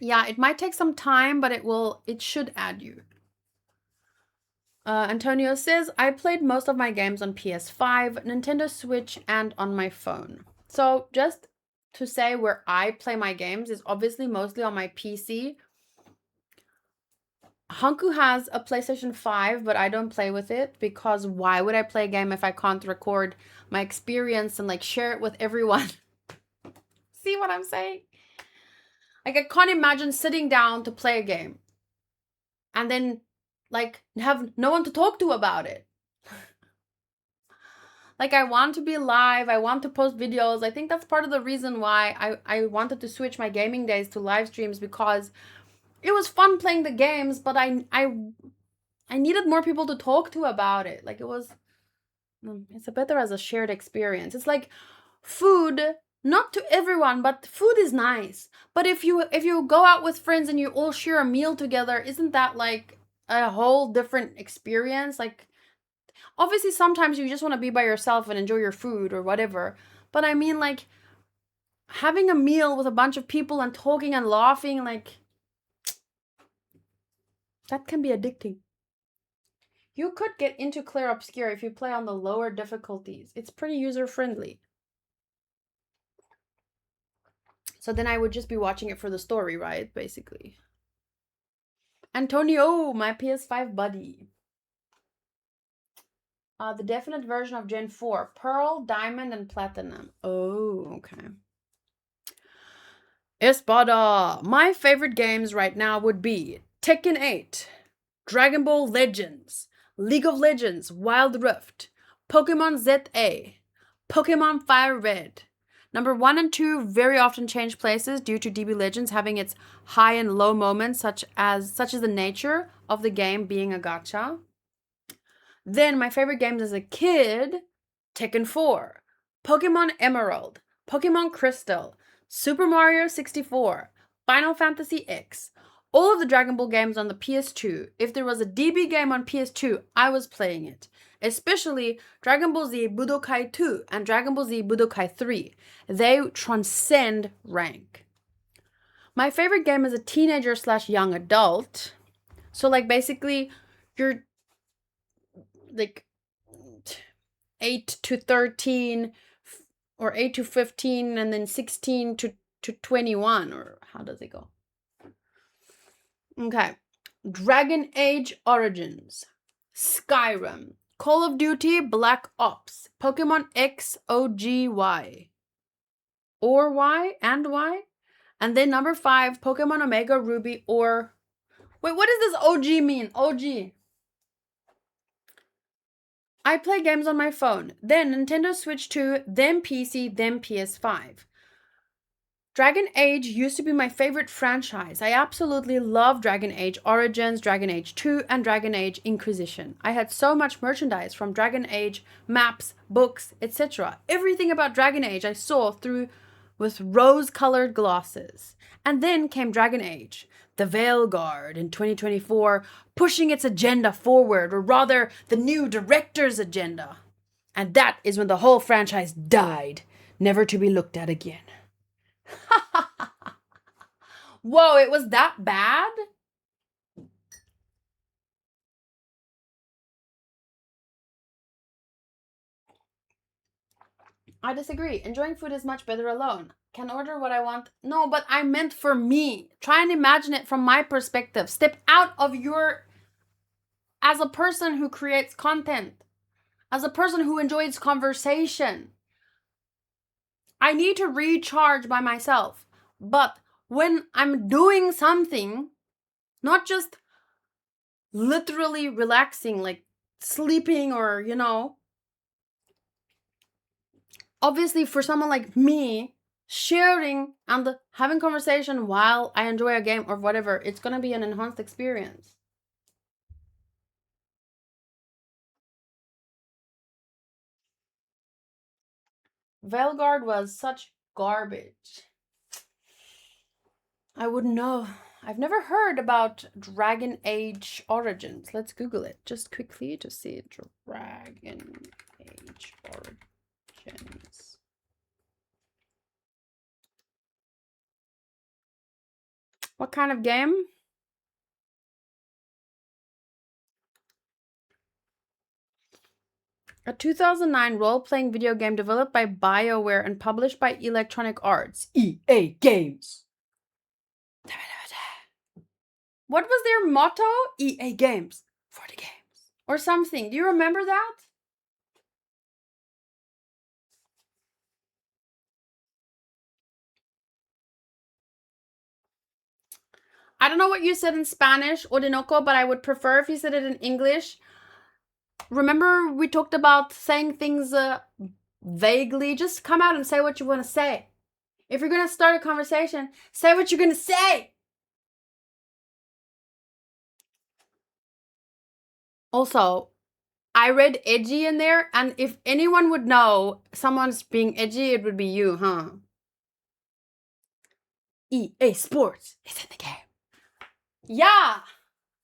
Yeah, it might take some time, but it should add you. Antonio says, I played most of my games on PS5, Nintendo Switch, and on my phone. So just to say where I play my games is obviously mostly on my PC. Hanku has a PlayStation 5, but I don't play with it because why would I play a game if I can't record my experience and like share it with everyone? See what I'm saying? Like I can't imagine sitting down to play a game and then like have no one to talk to about it. Like I want to be live, I want to post videos. I think that's part of the reason why I wanted to switch my gaming days to live streams, because it was fun playing the games, but I needed more people to talk to about it. Like it was it's a better as a shared experience. It's like food, not to everyone, but food is nice. But if you go out with friends and you all share a meal together, isn't that like a whole different experience? Like obviously sometimes you just want to be by yourself and enjoy your food or whatever. But I mean like having a meal with a bunch of people and talking and laughing, like that can be addicting. You could get into Clear Obscure if you play on the lower difficulties. It's pretty user friendly. So then I would just be watching it for the story, right? Basically. Antonio, my PS5 buddy. The definite version of Gen 4. Pearl, Diamond, and Platinum. Oh, okay. Espada. My favorite games right now would be Tekken 8, Dragon Ball Legends, League of Legends, Wild Rift, Pokemon ZA, Pokemon Fire Red. Number 1 and 2 very often change places due to DB Legends having its high and low moments, such as the nature of the game being a gacha. Then my favorite games as a kid, Tekken 4, Pokemon Emerald, Pokemon Crystal, Super Mario 64, Final Fantasy X, all of the Dragon Ball games on the PS2. If there was a DB game on PS2, I was playing it. Especially Dragon Ball Z Budokai 2 and Dragon Ball Z Budokai 3. They transcend rank. My favorite game as a teenager slash young adult. So like basically you're like 8 to 13 or 8 to 15 and then 16 to 21, or how does it go? Okay. Dragon Age Origins, Skyrim, Call of Duty Black Ops, Pokemon X OGY. Or Y and Y. And then number 5, Pokemon Omega Ruby or... Wait, what does this OG mean? OG. I play games on my phone, then Nintendo Switch 2, then PC, then PS5. Dragon Age used to be my favorite franchise. I absolutely love Dragon Age Origins, Dragon Age 2, and Dragon Age Inquisition. I had so much merchandise from Dragon Age, maps, books, etc. Everything about Dragon Age I saw through with rose-colored glasses. And then came Dragon Age, the Veilguard in 2024, pushing its agenda forward, or rather, the new director's agenda. And that is when the whole franchise died, never to be looked at again. Whoa, it was that bad? I disagree. Enjoying food is much better alone. Can order what I want. No, but I meant for me. Try and imagine it from my perspective. Step out of your... As a person who creates content. As a person who enjoys conversation. I need to recharge by myself. But when I'm doing something, not just literally relaxing, like sleeping or, obviously for someone like me, sharing and having conversation while I enjoy a game or whatever, it's gonna be an enhanced experience. Veilguard was such garbage. I wouldn't know. I've never heard about Dragon Age Origins. Let's Google it just quickly to see Dragon Age Origins. What kind of game? A 2009 role-playing video game developed by BioWare and published by Electronic Arts. EA Games. What was their motto? EA Games for the games. Or something. Do you remember that? I don't know what you said in Spanish, Orinoco, but I would prefer if you said it in English. Remember, we talked about saying things vaguely. Just come out and say what you want to say. If you're going to start a conversation, say what you're going to say. Also, I read edgy in there, and if anyone would know someone's being edgy, it would be you, huh? EA Sports is in the game. Yeah,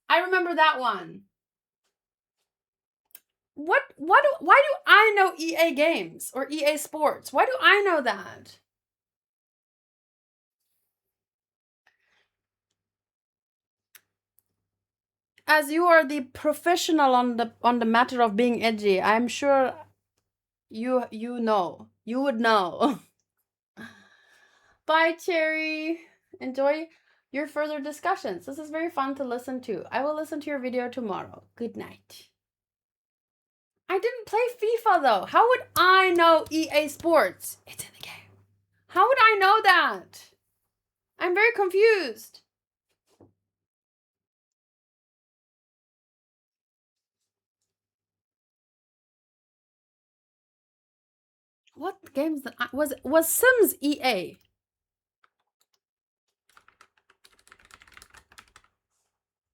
I remember that one. Why do I know EA Games or EA Sports? Why do I know that? As you are the professional on the matter of being edgy, I'm sure you know. You would know. Bye, Cherry. Enjoy your further discussions. This is very fun to listen to. I will listen to your video tomorrow. Good night. I didn't play FIFA though. How would I know EA Sports? It's in the game. How would I know that? I'm very confused. What games that was Sims EA?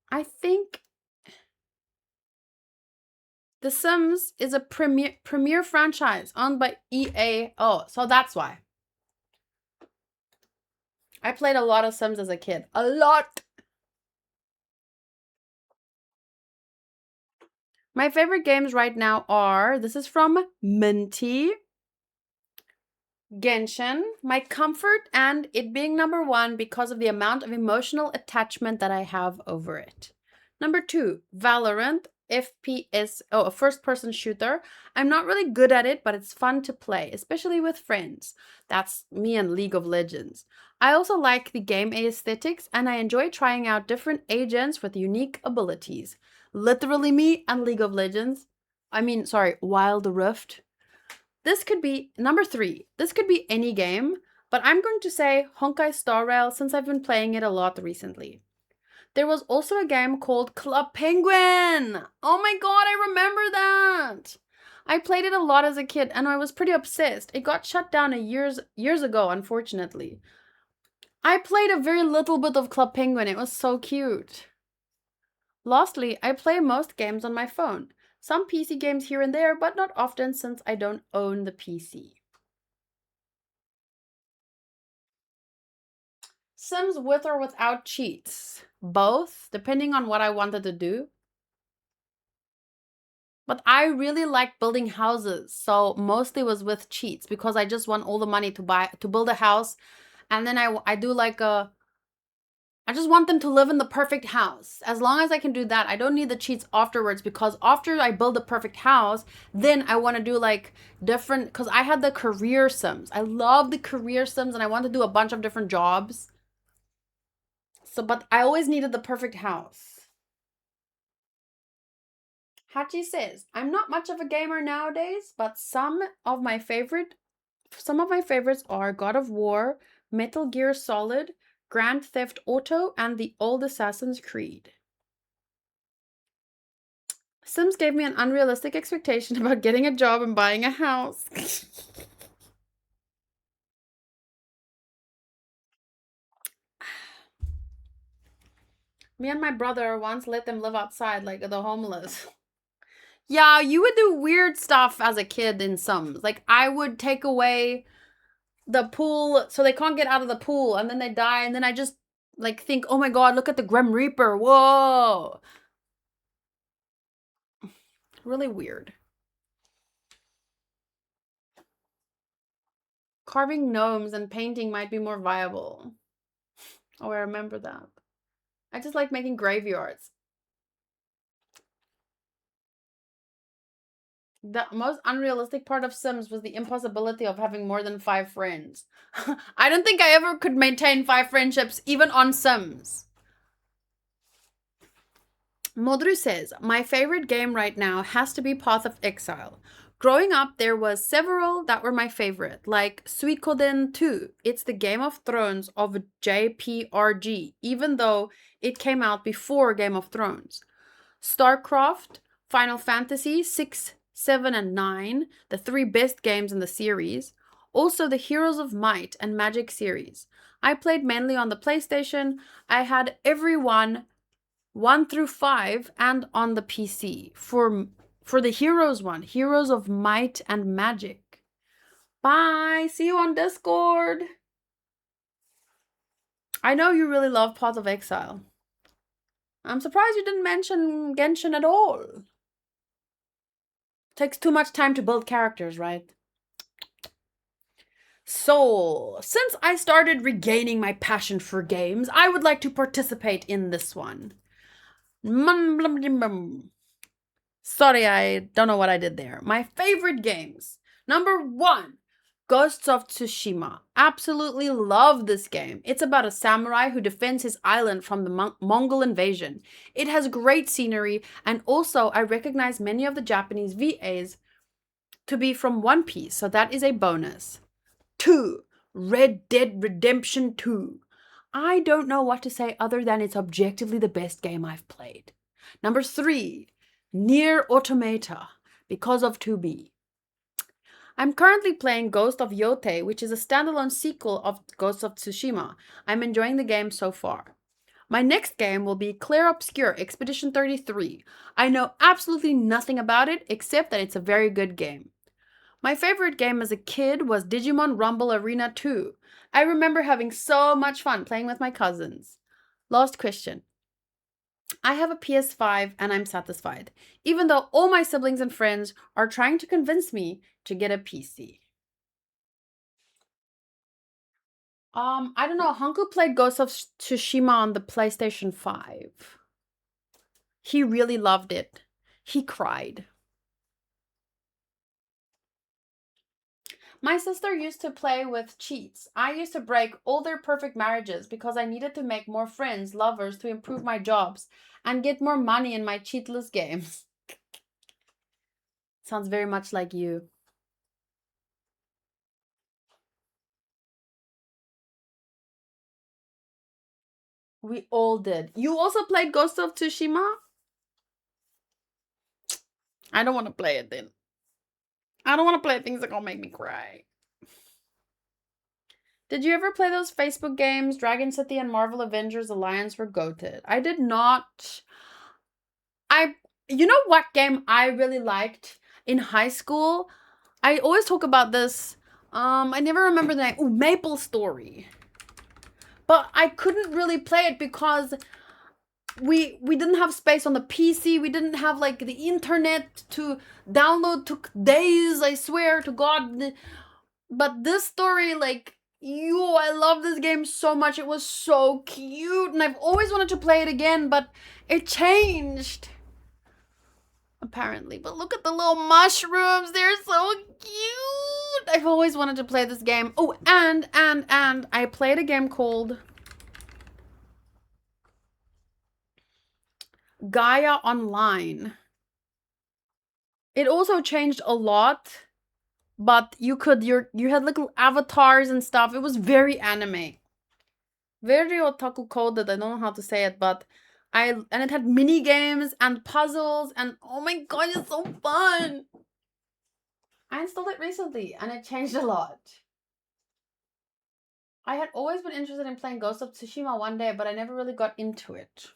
I think The Sims is a premier franchise owned by EA. Oh, so that's why. I played a lot of Sims as a kid. A lot. My favorite games right now are, this is from Minty, Genshin, my comfort, and it being number one because of the amount of emotional attachment that I have over it. Number two, Valorant, FPS, a first-person shooter. I'm not really good at it, but it's fun to play, especially with friends. That's me and League of Legends. I also like the game aesthetics, and I enjoy trying out different agents with unique abilities. Literally me and League of Legends. Wild Rift. This could be number three. This could be any game, but I'm going to say Honkai Star Rail since I've been playing it a lot recently. There was also a game called Club Penguin. Oh my god, I remember that. I played it a lot as a kid and I was pretty obsessed. It got shut down years ago, unfortunately. I played a very little bit of Club Penguin. It was so cute. Lastly, I play most games on my phone. Some PC games here and there, but not often since I don't own the PC. Sims with or without cheats? Both, depending on what I wanted to do. But I really like building houses, so mostly was with cheats because I just want all the money to build a house, and then I do like I just want them to live in the perfect house. As long as I can do that, I don't need the cheats afterwards because after I build the perfect house, then I want to do like different, because I had the career sims. I love the career sims and I want to do a bunch of different jobs. So, but I always needed the perfect house. Hachi says, I'm not much of a gamer nowadays, but some of my favorites are God of War, Metal Gear Solid, Grand Theft Auto, and the old Assassin's Creed. Sims gave me an unrealistic expectation about getting a job and buying a house. Me and my brother once let them live outside like the homeless. Yeah, you would do weird stuff as a kid in Sims. Like, I would take away the pool so they can't get out of the pool and then they die, and then I just like think, oh my god, look at the Grim Reaper. Whoa. Really weird. Carving gnomes and painting might be more viable. Oh, I remember that. I just like making graveyards. The most unrealistic part of Sims was the impossibility of having more than 5 friends. I don't think I ever could maintain 5 friendships, even on Sims. Modru says, my favorite game right now has to be Path of Exile. Growing up, there was several that were my favorite, like Suikoden 2. It's the Game of Thrones of JPRG, even though it came out before Game of Thrones. StarCraft, Final Fantasy 6, 7, and 9, the three best games in the series. Also, the Heroes of Might and Magic series. I played mainly on the PlayStation. I had every one through 5, and on the PC. For the Heroes one, Heroes of Might and Magic. Bye. See you on Discord. I know you really love Path of Exile. I'm surprised you didn't mention Genshin at all. Takes too much time to build characters, right? So, since I started regaining my passion for games, I would like to participate in this one. Sorry, I don't know what I did there. My favorite games. Number 1, Ghosts of Tsushima. Absolutely love this game. It's about a samurai who defends his island from the Mongol invasion. It has great scenery, and also I recognize many of the Japanese VAs to be from One Piece, so that is a bonus. 2, Red Dead Redemption 2. I don't know what to say other than it's objectively the best game I've played. Number 3, Nier Automata, because of 2B. I'm currently playing Ghost of Yotei, which is a standalone sequel of Ghost of Tsushima. I'm enjoying the game so far. My next game will be Clair Obscur Expedition 33. I know absolutely nothing about it except that it's a very good game. My favorite game as a kid was Digimon Rumble Arena 2. I remember having so much fun playing with my cousins. Last question. I have a PS5 and I'm satisfied, even though all my siblings and friends are trying to convince me to get a PC. I don't know. Hanku played Ghost of Tsushima on the PlayStation 5. He really loved it. He cried. My sister used to play with cheats. I used to break all their perfect marriages because I needed to make more friends, lovers to improve my jobs and get more money in my cheatless games. Sounds very much like you. We all did. You also played Ghost of Tsushima? I don't want to play it then. I don't want to play things that gonna make me cry. Did you ever play those Facebook games? Dragon City and Marvel Avengers Alliance were goated. I did not. You know what game I really liked in high school? I always talk about this. I never remember the name. Oh, Maple Story. But I couldn't really play it because we didn't have space on the PC. We didn't have like the internet to download. Took days, I swear to God. But this story, like, I love this game so much. It was so cute, and I've always wanted to play it again, but it changed. Apparently. But look at the little mushrooms. They're so cute. I've always wanted to play this game. Oh, and I played a game called Gaia Online. It also changed a lot, but you had little avatars and stuff. It was very anime. Very otaku coded. I don't know how to say it, but and it had mini games and puzzles, and oh my god, it's so fun. I installed it recently and it changed a lot. I had always been interested in playing Ghost of Tsushima one day, but I never really got into it.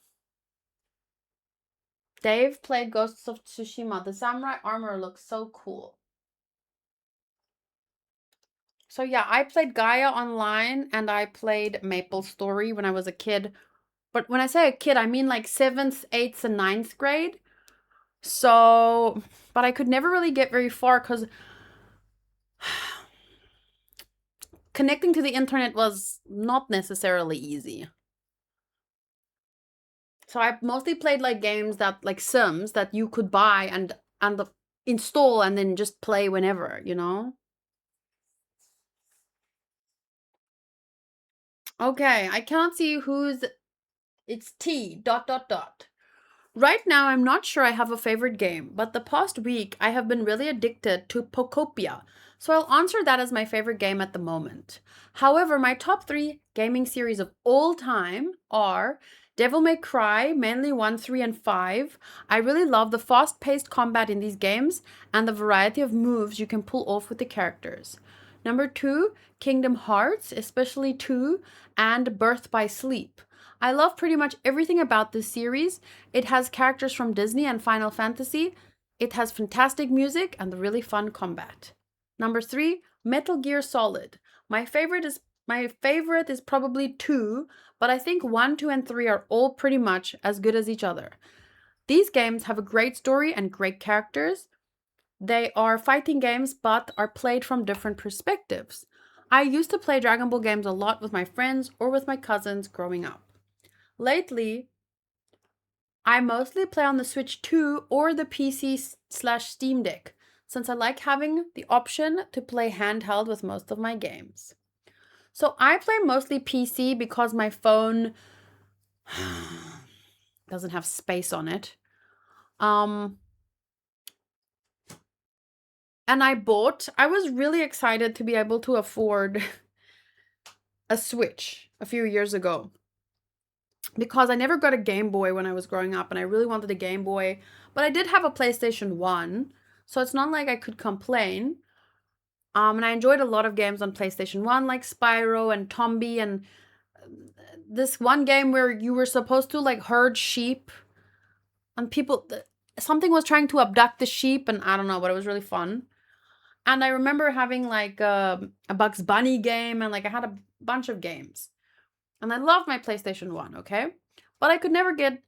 Dave played Ghosts of Tsushima. The samurai armor looks so cool. So yeah, I played Gaia Online and I played Maple Story when I was a kid. But when I say a kid, I mean like 7th, 8th, and 9th grade. So, but I could never really get very far because connecting to the internet was not necessarily easy. So I mostly played like games that like Sims that you could buy and install and then just play whenever, you know? Okay, I cannot see who's it's T dot dot dot. Right now, I'm not sure I have a favorite game, but the past week I have been really addicted to Pokopia, so I'll answer that as my favorite game at the moment. However, my top three gaming series of all time are Devil May Cry, mainly 1, 3, and 5. I really love the fast paced combat in these games and the variety of moves you can pull off with the characters. Number two, Kingdom Hearts, especially 2, and Birth by Sleep. I love pretty much everything about this series. It has characters from Disney and Final Fantasy. It has fantastic music and really fun combat. Number 3, Metal Gear Solid. My favorite is probably 2, but I think 1, 2 and 3 are all pretty much as good as each other. These games have a great story and great characters. They are fighting games but are played from different perspectives. I used to play Dragon Ball games a lot with my friends or with my cousins growing up. Lately, I mostly play on the Switch 2 or the PC/slash Steam Deck, since I like having the option to play handheld with most of my games. So I play mostly PC because my phone doesn't have space on it. Um, and I was really excited to be able to afford a Switch a few years ago because I never got a Game Boy when I was growing up and I really wanted a Game Boy, but I did have a PlayStation 1, so it's not like I could complain. And I enjoyed a lot of games on PlayStation 1 like Spyro and Tombi and this one game where you were supposed to like herd sheep and something was trying to abduct the sheep and I don't know, but it was really fun. And I remember having like a Bugs Bunny game and like I had a bunch of games. And I loved my PlayStation 1, okay? But I could never get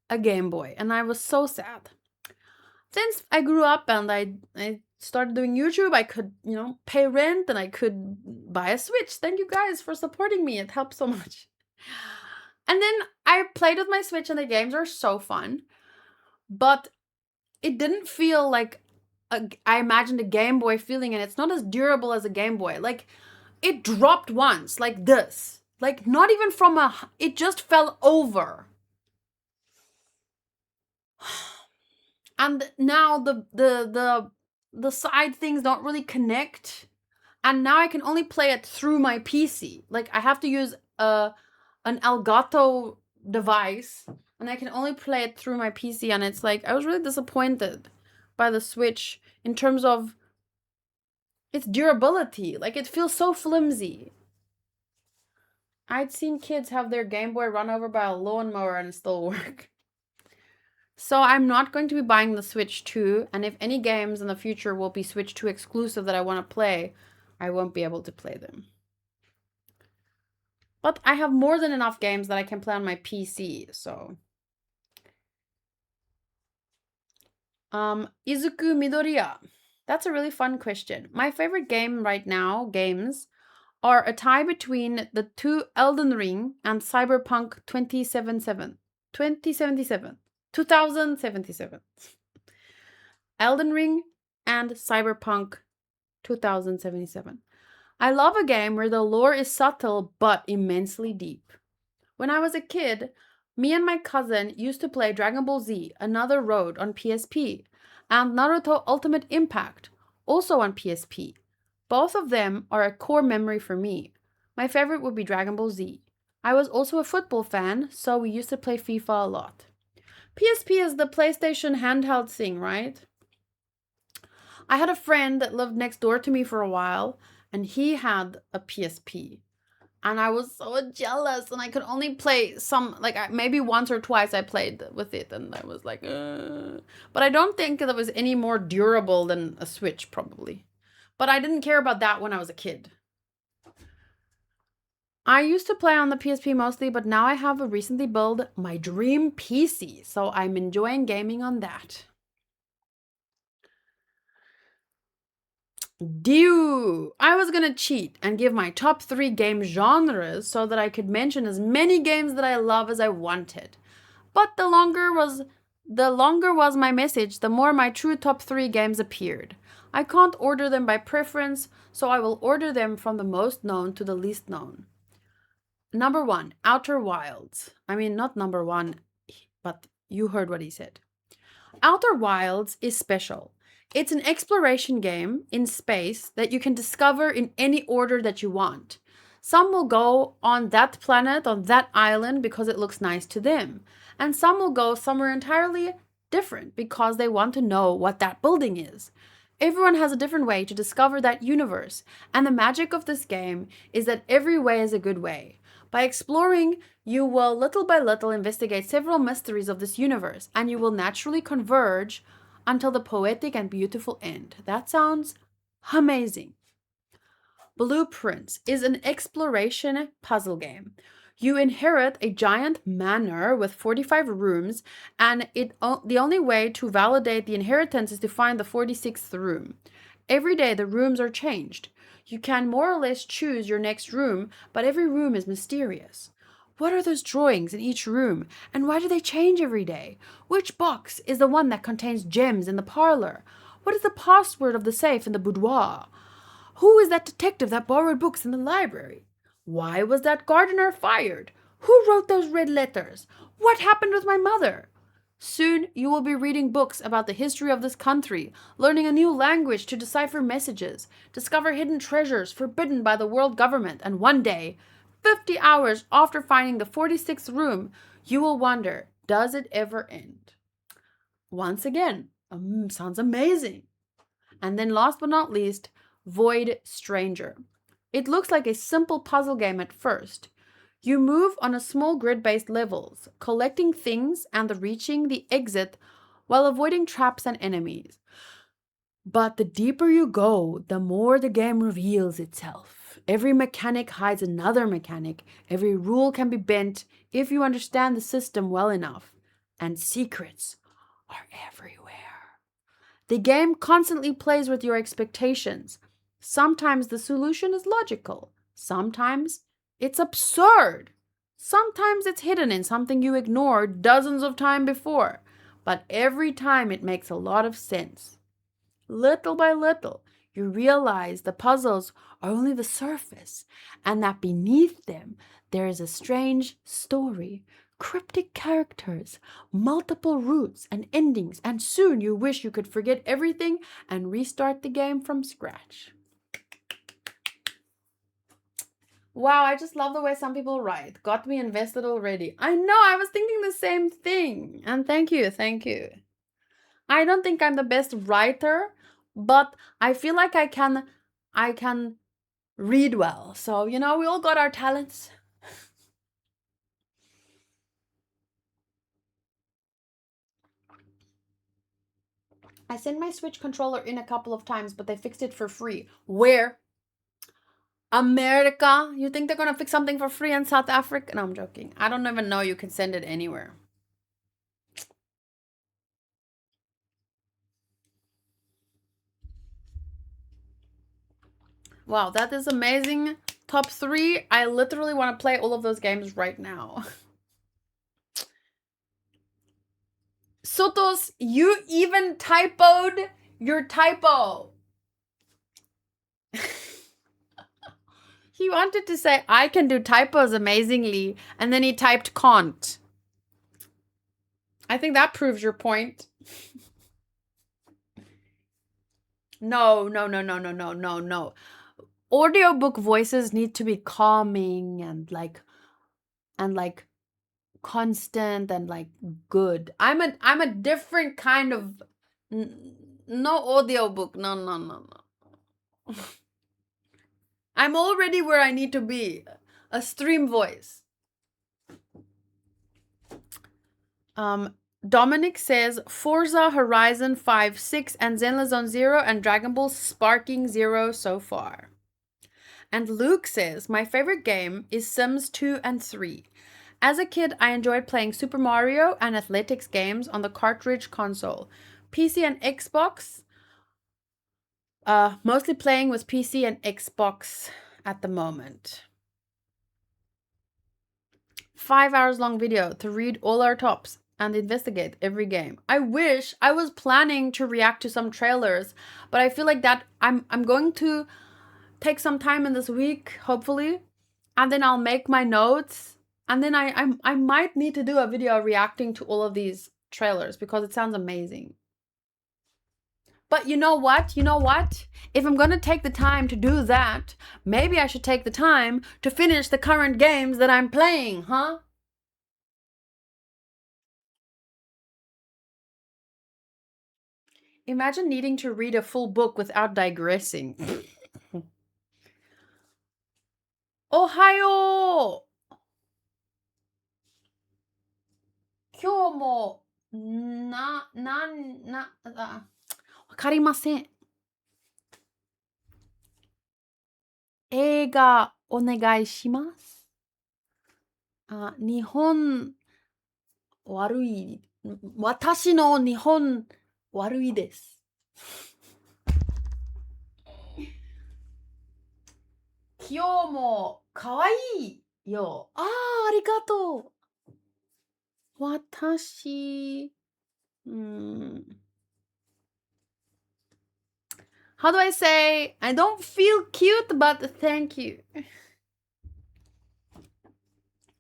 a Game Boy, and I was so sad. Since I grew up and I started doing YouTube, I could, pay rent and I could buy a Switch. Thank you guys for supporting me. It helps so much. And then I played with my Switch and the games are so fun, but it didn't feel like I imagined a Game Boy feeling, and it's not as durable as a Game Boy. Like, it dropped once, like this. Like, not even from it just fell over. And now the side things don't really connect, and now I can only play it through my PC. Like, I have to use an Elgato device, and I can only play it through my PC, and it's like I was really disappointed by the Switch in terms of its durability. Like, it feels so flimsy. I'd seen kids have their Game Boy run over by a lawnmower and still work. So I'm not going to be buying the Switch 2, and if any games in the future will be Switch 2 exclusive that I want to play, I won't be able to play them. But I have more than enough games that I can play on my PC, so. Izuku Midoriya. That's a really fun question. My favorite games are a tie between the two Elden Ring and Cyberpunk 2077. 2077. 2077. Elden Ring and Cyberpunk 2077. I love a game where the lore is subtle but immensely deep. When I was a kid, me and my cousin used to play Dragon Ball Z, Another Road on PSP, and Naruto Ultimate Impact, also on PSP. Both of them are a core memory for me. My favorite would be Dragon Ball Z. I was also a football fan, so we used to play FIFA a lot. PSP is the PlayStation handheld thing, right? I had a friend that lived next door to me for a while, and he had a PSP. And I was so jealous, and I could only play maybe once or twice I played with it, and I was like, But I don't think that was any more durable than a Switch, probably. But I didn't care about that when I was a kid. I used to play on the PSP mostly, but now I have recently built my dream PC, so I'm enjoying gaming on that. I was gonna cheat and give my top 3 game genres so that I could mention as many games that I love as I wanted. But the longer was my message, the more my true top 3 games appeared. I can't order them by preference, so I will order them from the most known to the least known. Number 1, Outer Wilds. I mean, not number 1, but You heard what he said. Outer Wilds is special. It's an exploration game in space that you can discover in any order that you want. Some will go on that planet, on that island, because it looks nice to them. And some will go somewhere entirely different because they want to know what that building is. Everyone has a different way to discover that universe, and the magic of this game is that every way is a good way. By exploring, you will little by little investigate several mysteries of this universe, and you will naturally converge until the poetic and beautiful end. That sounds amazing. Blueprints is an exploration puzzle game. You inherit a giant manor with 45 rooms, and the only way to validate the inheritance is to find the 46th room. Every day, the rooms are changed. You can more or less choose your next room, but every room is mysterious. What are those drawings in each room, and why do they change every day? Which box is the one that contains gems in the parlor? What is the password of the safe in the boudoir? Who is that detective that borrowed books in the library? Why was that gardener fired? Who wrote those red letters? What happened with my mother? Soon you will be reading books about the history of this country, learning a new language to decipher messages, discover hidden treasures forbidden by the world government, and one day, 50 hours after finding the 46th room, you will wonder, does it ever end? Once again, sounds amazing. And then last but not least, Void Stranger. It looks like a simple puzzle game at first. You move on a small grid-based levels, collecting things and reaching the exit while avoiding traps and enemies. But the deeper you go, the more the game reveals itself. Every mechanic hides another mechanic. Every rule can be bent if you understand the system well enough. And secrets are everywhere. The game constantly plays with your expectations. Sometimes the solution is logical. Sometimes it's absurd. Sometimes it's hidden in something you ignored dozens of times before. But every time it makes a lot of sense. Little by little, you realize the puzzles are only the surface, and that beneath them there is a strange story, cryptic characters, multiple routes and endings, and soon you wish you could forget everything and restart the game from scratch. Wow, I just love the way some people write. Got me invested already. I know, I was thinking the same thing. And thank you, thank you. I don't think I'm the best writer, but I feel like I can read well. So, we all got our talents. I sent my Switch controller in a couple of times, but they fixed it for free. Where? America? You think they're gonna fix something for free in South Africa? No, I'm joking. I don't even know you can send it anywhere. Wow, that is amazing. Top 3. I literally want to play all of those games right now. Sotos, you even typoed your typo. He wanted to say, I can do typos amazingly, and then he typed can't. I think that proves your point. No, no, no, no, no, no, no, no. Audiobook voices need to be calming and like constant and like good. I'm a different kind of no audiobook. No, no, no, no. I'm already where I need to be. A stream voice. Dominic says Forza Horizon 5, 6, and Zenless Zone Zero and Dragon Ball Sparking Zero so far. And Luke says, my favorite game is Sims 2 and 3. As a kid, I enjoyed playing Super Mario and athletics games on the cartridge console. PC and Xbox. Mostly playing with PC and Xbox at the moment. 5 hours long video to read all our tops and investigate every game. I wish I was planning to react to some trailers, but I feel like that I'm going to take some time in this week, hopefully, and then I'll make my notes, and then I might need to do a video reacting to all of these trailers because it sounds amazing. But you know what? You know what? If I'm gonna take the time to do that, maybe I should take the time to finish the current games that I'm playing, huh? Imagine needing to read a full book without digressing. Ohio! 今日も、わかりません。映画お願いします。日本悪い。私の日本悪いです。今日もかわいいよ。ありがとう。私、How do I say? I don't feel cute, but thank you.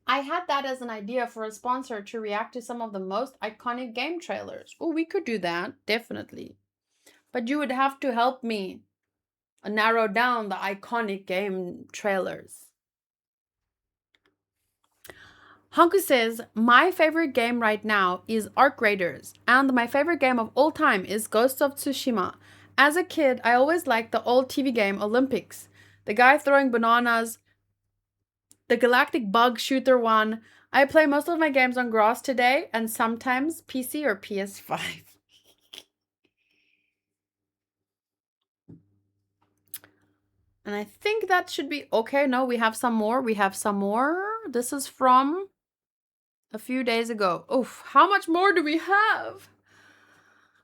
I had that as an idea for a sponsor to react to some of the most iconic game trailers. Oh, we could do that, definitely. But you would have to help me narrow down the iconic game trailers. Hanku says, my favorite game right now is Arc Raiders, and my favorite game of all time is Ghost of Tsushima. As a kid, I always liked the old TV game Olympics. The guy throwing bananas, the galactic bug shooter one. I play most of my games on grass today, and sometimes PC or PS5. And I think that should be okay. No, we have some more. This is from a few days ago. Oof, how much more do we have?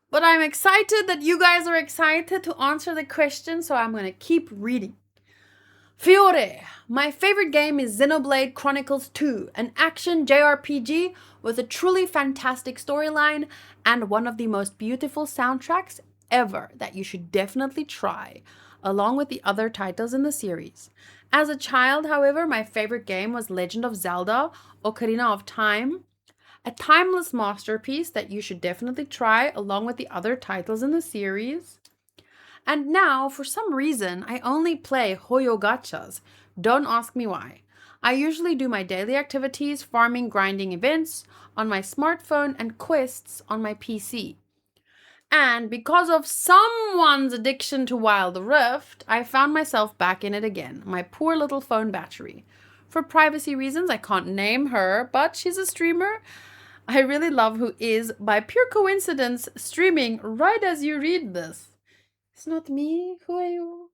But I'm excited that you guys are excited to answer the question, so I'm going to keep reading. Fiore, my favorite game is Xenoblade Chronicles 2, an action JRPG with a truly fantastic storyline and one of the most beautiful soundtracks ever that you should definitely try, along with the other titles in the series. As a child, however, my favorite game was Legend of Zelda: Ocarina of Time, a timeless masterpiece that you should definitely try along with the other titles in the series. And now, for some reason, I only play Hoyo Gachas. Don't ask me why. I usually do my daily activities, farming, grinding events on my smartphone and quests on my PC. And because of someone's addiction to Wild Rift, I found myself back in it again. My poor little phone battery. For privacy reasons, I can't name her, but she's a streamer I really love who is, by pure coincidence, streaming right as you read this. It's not me. Who are you?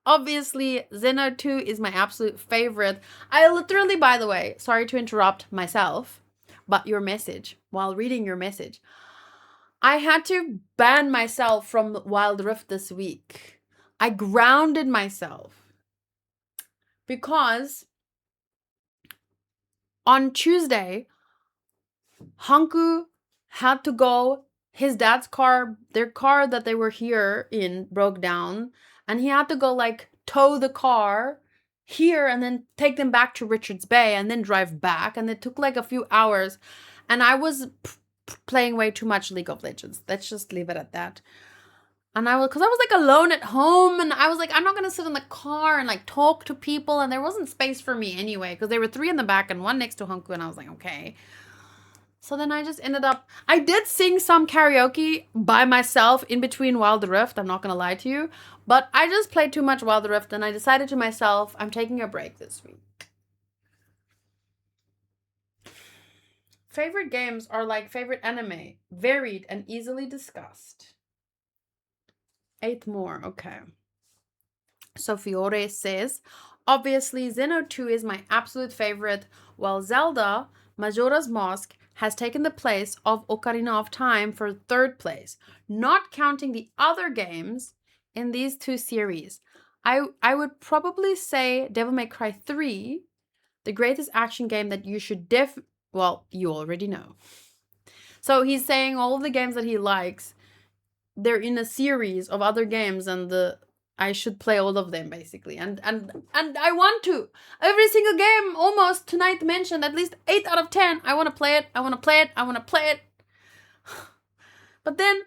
Obviously, Xeno 2 is my absolute favorite. I literally, by the way, sorry to interrupt myself, but your message, while reading your message, I had to ban myself from Wild Rift this week. I grounded myself because on Tuesday, Hanku had to go. His dad's car, their car that they were here in, broke down, and he had to go like tow the car here and then take them back to Richards Bay and then drive back, and it took like a few hours, and I was playing way too much League of Legends. Let's just leave it at that. And because I was like alone at home, and I was like, I'm not gonna sit in the car and like talk to people, and there wasn't space for me anyway because there were 3 in the back and 1 next to Hanku, and I was like, okay. So then I just ended up, I did sing some karaoke by myself in between Wild Rift, I'm not gonna lie to you, but I just played too much Wild Rift and I decided to myself, I'm taking a break this week. Favorite games are like favorite anime, varied and easily discussed. 8 more, okay. So Fiore says, obviously Xeno 2 is my absolute favorite, while Zelda Majora's Mask has taken the place of Ocarina of Time for 3rd place, not counting the other games in these 2 series. I would probably say Devil May Cry 3, the greatest action game that you should well, you already know. So he's saying all of the games that he likes, they're in a series of other games, and the I should play all of them basically. And I want to. Every single game almost tonight mentioned at least 8 out of 10. I want to play it. I want to play it. I want to play it. But then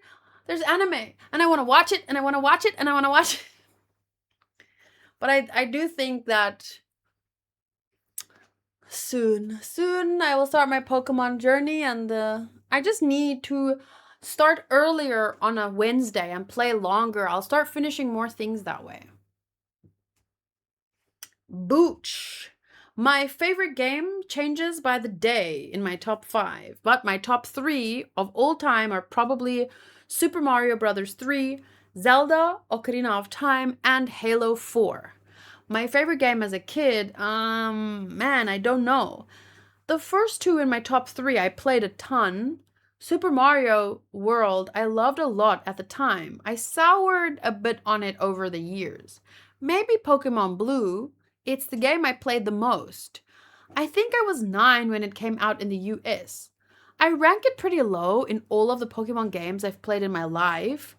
there's anime and I want to watch it and I want to watch it and I want to watch it. But I do think that soon I will start my Pokemon journey, and I just need to start earlier on a Wednesday and play longer. I'll start finishing more things that way. Booch. My favorite game changes by the day in my top 5, but my top 3 of all time are probably Super Mario Bros. 3, Zelda, Ocarina of Time, and Halo 4. My favorite game as a kid, man, I don't know. The first 2 in my top 3 I played a ton. Super Mario World I loved a lot at the time. I soured a bit on it over the years. Maybe Pokemon Blue. It's the game I played the most. I think I was 9 when it came out in the US. I rank it pretty low in all of the Pokemon games I've played in my life.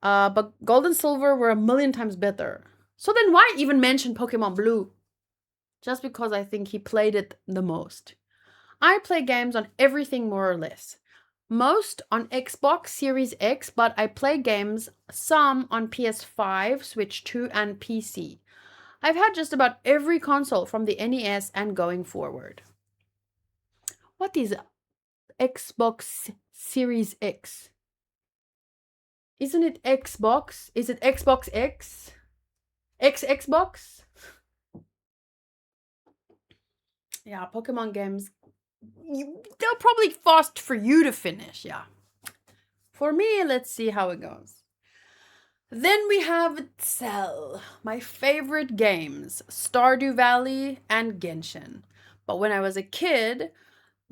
But Gold and Silver were a million times better. So then why even mention Pokemon Blue? Just because I think he played it the most. I play games on everything more or less. Most on Xbox Series X, but I play games some on PS5, Switch 2, and PC. I've had just about every console from the NES and going forward. What is Xbox Series X? Isn't it Xbox? Is it Xbox X? Xbox? Yeah, Pokemon games. They're probably fast for you to finish, yeah. For me, let's see how it goes. Then we have Cell, my favorite games, Stardew Valley and Genshin. But when I was a kid,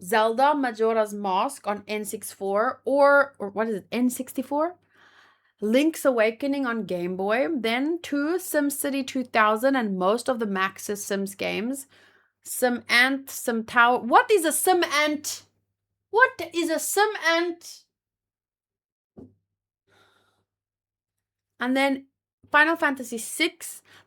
Zelda Majora's Mask on N64 or what is it, N64? Link's Awakening on Game Boy, then 2 SimCity 2000 and most of the Maxis Sims games. Some ant, some tower. What is a sim ant? What is a sim ant? And then Final Fantasy VI,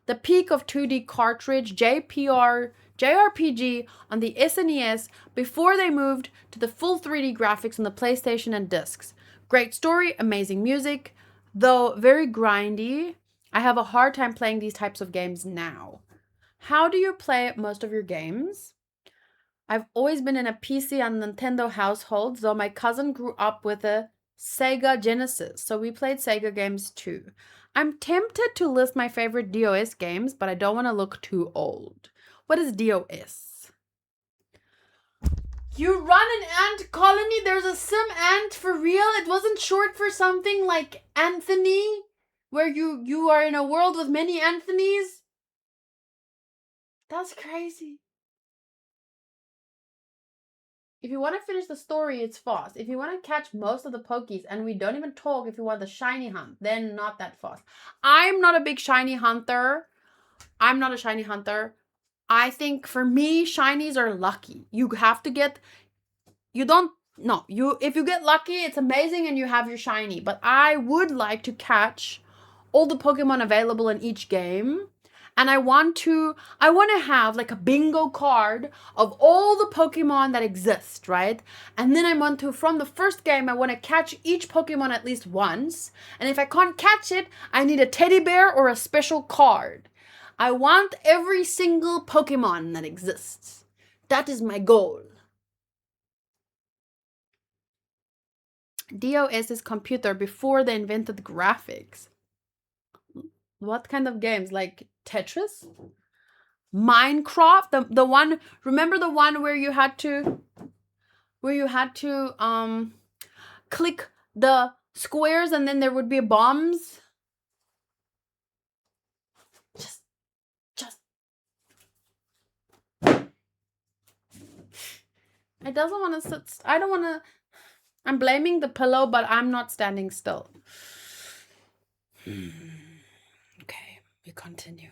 the peak of 2D cartridge JRPG on the SNES before they moved to the full 3D graphics on the PlayStation and discs. Great story, amazing music, though very grindy. I have a hard time playing these types of games now. How do you play most of your games? I've always been in a PC and Nintendo household, though my cousin grew up with a Sega Genesis, so we played Sega games too. I'm tempted to list my favorite DOS games, but I don't want to look too old. What is DOS? You run an ant colony? There's a sim ant for real? It wasn't short for something like Anthony, where you are in a world with many Anthonys? That's crazy. If you want to finish the story, it's fast. If you want to catch most of the Pokies, and we don't even talk if you want the shiny hunt, then not that fast. I'm not a big shiny hunter. I'm not a shiny hunter. I think for me, shinies are lucky. You have to get, you don't, no, if you get lucky, it's amazing and you have your shiny. But I would like to catch all the Pokemon available in each game. And I want to have like a bingo card of all the Pokemon that exist, right? And then I want to, from the first game, I want to catch each Pokemon at least once. And if I can't catch it, I need a teddy bear or a special card. I want every single Pokemon that exists. That is my goal. DOS is computer before they invented graphics. What kind of games? Like Tetris? Minecraft? The one, remember the one where you had to click the squares and then there would be bombs? Just I doesn't want to sit. I don't want to. I'm blaming the pillow, but I'm not standing still. Okay, we continue.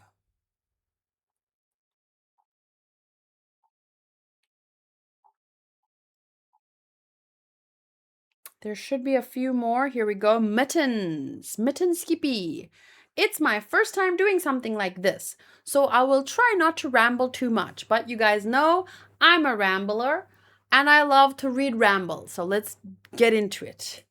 There should be a few more. Here we go. Mittens. Mitten Skippy. It's my first time doing something like this, so I will try not to ramble too much. But you guys know I'm a rambler and I love to read ramble, so let's get into it.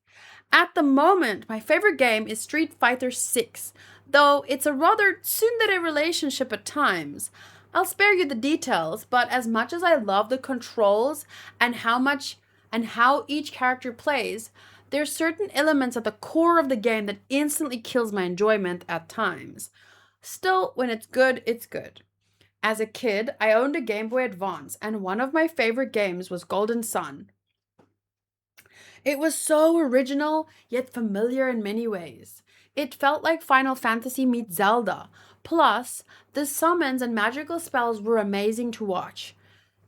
At the moment, my favorite game is Street Fighter 6, though it's a rather tsundere relationship at times. I'll spare you the details, but as much as I love the controls and how each character plays, there's certain elements at the core of the game that instantly kills my enjoyment at times. Still, when it's good, it's good. As a kid, I owned a Game Boy Advance, and one of my favorite games was Golden Sun. It was so original, yet familiar in many ways. It felt like Final Fantasy meets Zelda. Plus, the summons and magical spells were amazing to watch.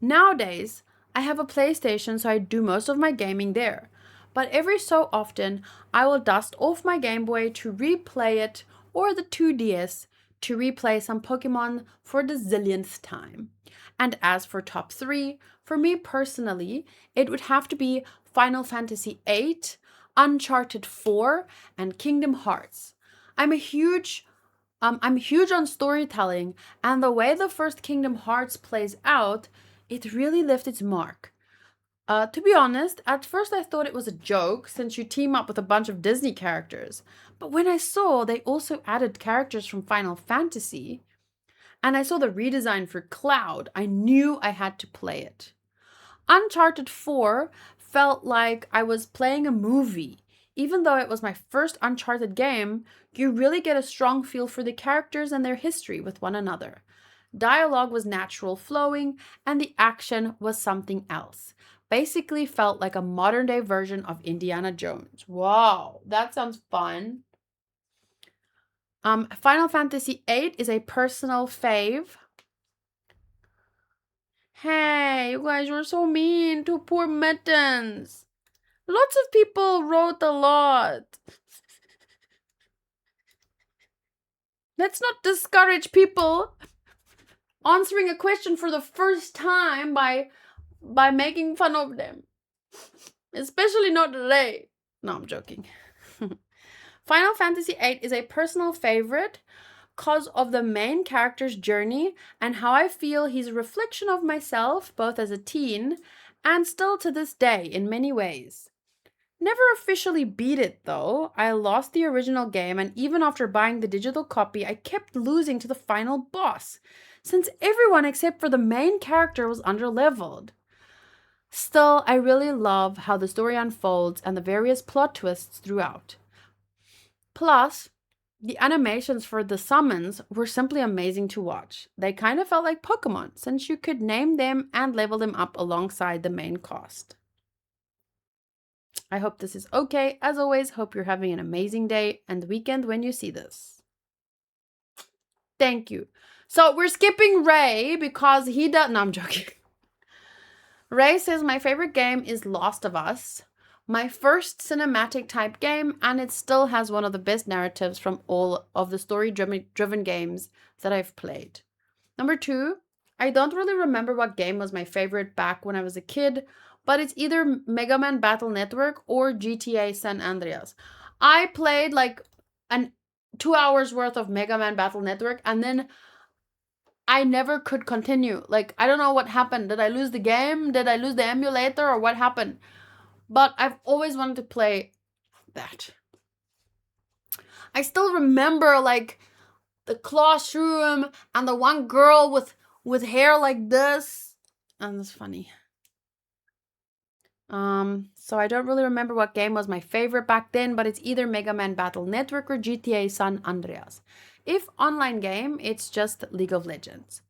Nowadays, I have a PlayStation, so I do most of my gaming there. But every so often, I will dust off my Game Boy to replay it, or the 2DS to replay some Pokemon for the zillionth time. And as for top three, for me personally, it would have to be Final Fantasy VIII, Uncharted 4, and Kingdom Hearts. I'm a huge I'm huge on storytelling, and the way the first Kingdom Hearts plays out, it really left its mark. To be honest, at first I thought it was a joke since you team up with a bunch of Disney characters. But when I saw they also added characters from Final Fantasy, and I saw the redesign for Cloud, I knew I had to play it. Uncharted 4 felt like I was playing a movie. Even though it was my first Uncharted game, you really get a strong feel for the characters and their history with one another. Dialogue was natural flowing, and the action was something else. Basically, felt like a modern day version of Indiana Jones. Wow, that sounds fun. Final Fantasy VIII is a personal fave. Hey, you guys were so mean to poor Mittens. Lots of people wrote a lot. Let's not discourage people answering a question for the first time by making fun of them. Especially not today. No, I'm joking. Final Fantasy VIII is a personal favorite cause of the main character's journey and how I feel he's a reflection of myself both as a teen and still to this day in many ways. Never officially beat it though. I lost the original game, and even after buying the digital copy, I kept losing to the final boss, since everyone except for the main character was underleveled. Still, I really love how the story unfolds and the various plot twists throughout. Plus, the animations for the summons were simply amazing to watch. They kind of felt like Pokemon, since you could name them and level them up alongside the main cast. I hope this is okay. As always, hope you're having an amazing day and weekend when you see this. Thank you. So we're skipping Ray because he does. No, I'm joking. Ray says my favorite game is Last of Us, my first cinematic type game, and it still has one of the best narratives from all of the story driven games that I've played. Number two, I don't really remember what game was my favorite back when I was a kid, but it's either Mega Man Battle Network or GTA San Andreas. I played like an 2 hours worth of Mega Man Battle Network, and then I never could continue. Like, I don't know what happened. Did I lose the game? Did I lose the emulator, or what happened? But I've always wanted to play that. I still remember like the classroom and the one girl with hair like this. And it's funny. So I don't really remember what game was my favorite back then, but it's either Mega Man Battle Network or GTA San Andreas. If online game, it's just League of Legends.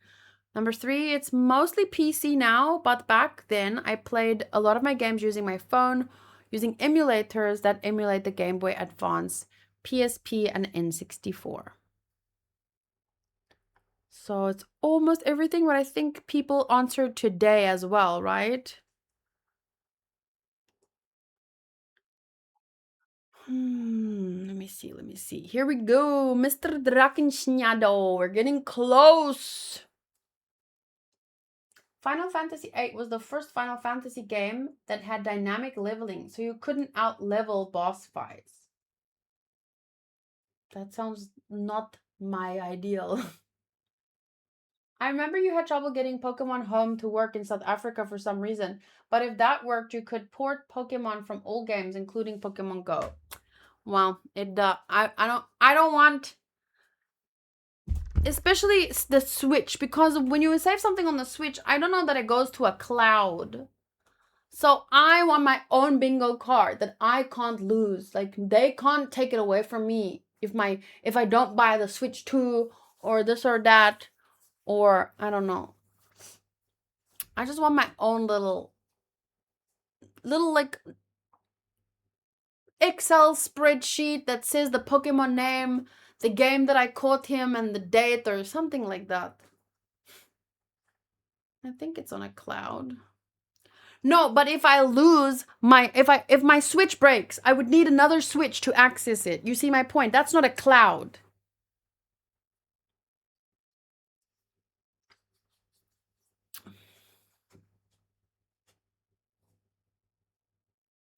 Number three, it's mostly PC now, but back then I played a lot of my games using my phone, using emulators that emulate the Game Boy Advance, PSP, and N64. So it's almost everything what I think people answered today as well, right? Let me see. Here we go, Mr. Drakenschnado. We're getting close. Final Fantasy VIII was the first Final Fantasy game that had dynamic leveling, so you couldn't out-level boss fights. That sounds not my ideal. I remember you had trouble getting Pokemon Home to work in South Africa for some reason, but if that worked, you could port Pokemon from old games, including Pokemon Go. Well, it I don't want, especially the Switch, because when you save something on the Switch, I don't know that it goes to a cloud. So I want my own bingo card that I can't lose. Like they can't take it away from me if I don't buy the Switch 2 or this or that, or I don't know. I just want my own little like Excel spreadsheet that says the Pokemon name, the game that I caught him, and the date or something like that. I think it's on a cloud. No, but if I lose my if my Switch breaks, I would need another Switch to access it. You see my point? That's not a cloud.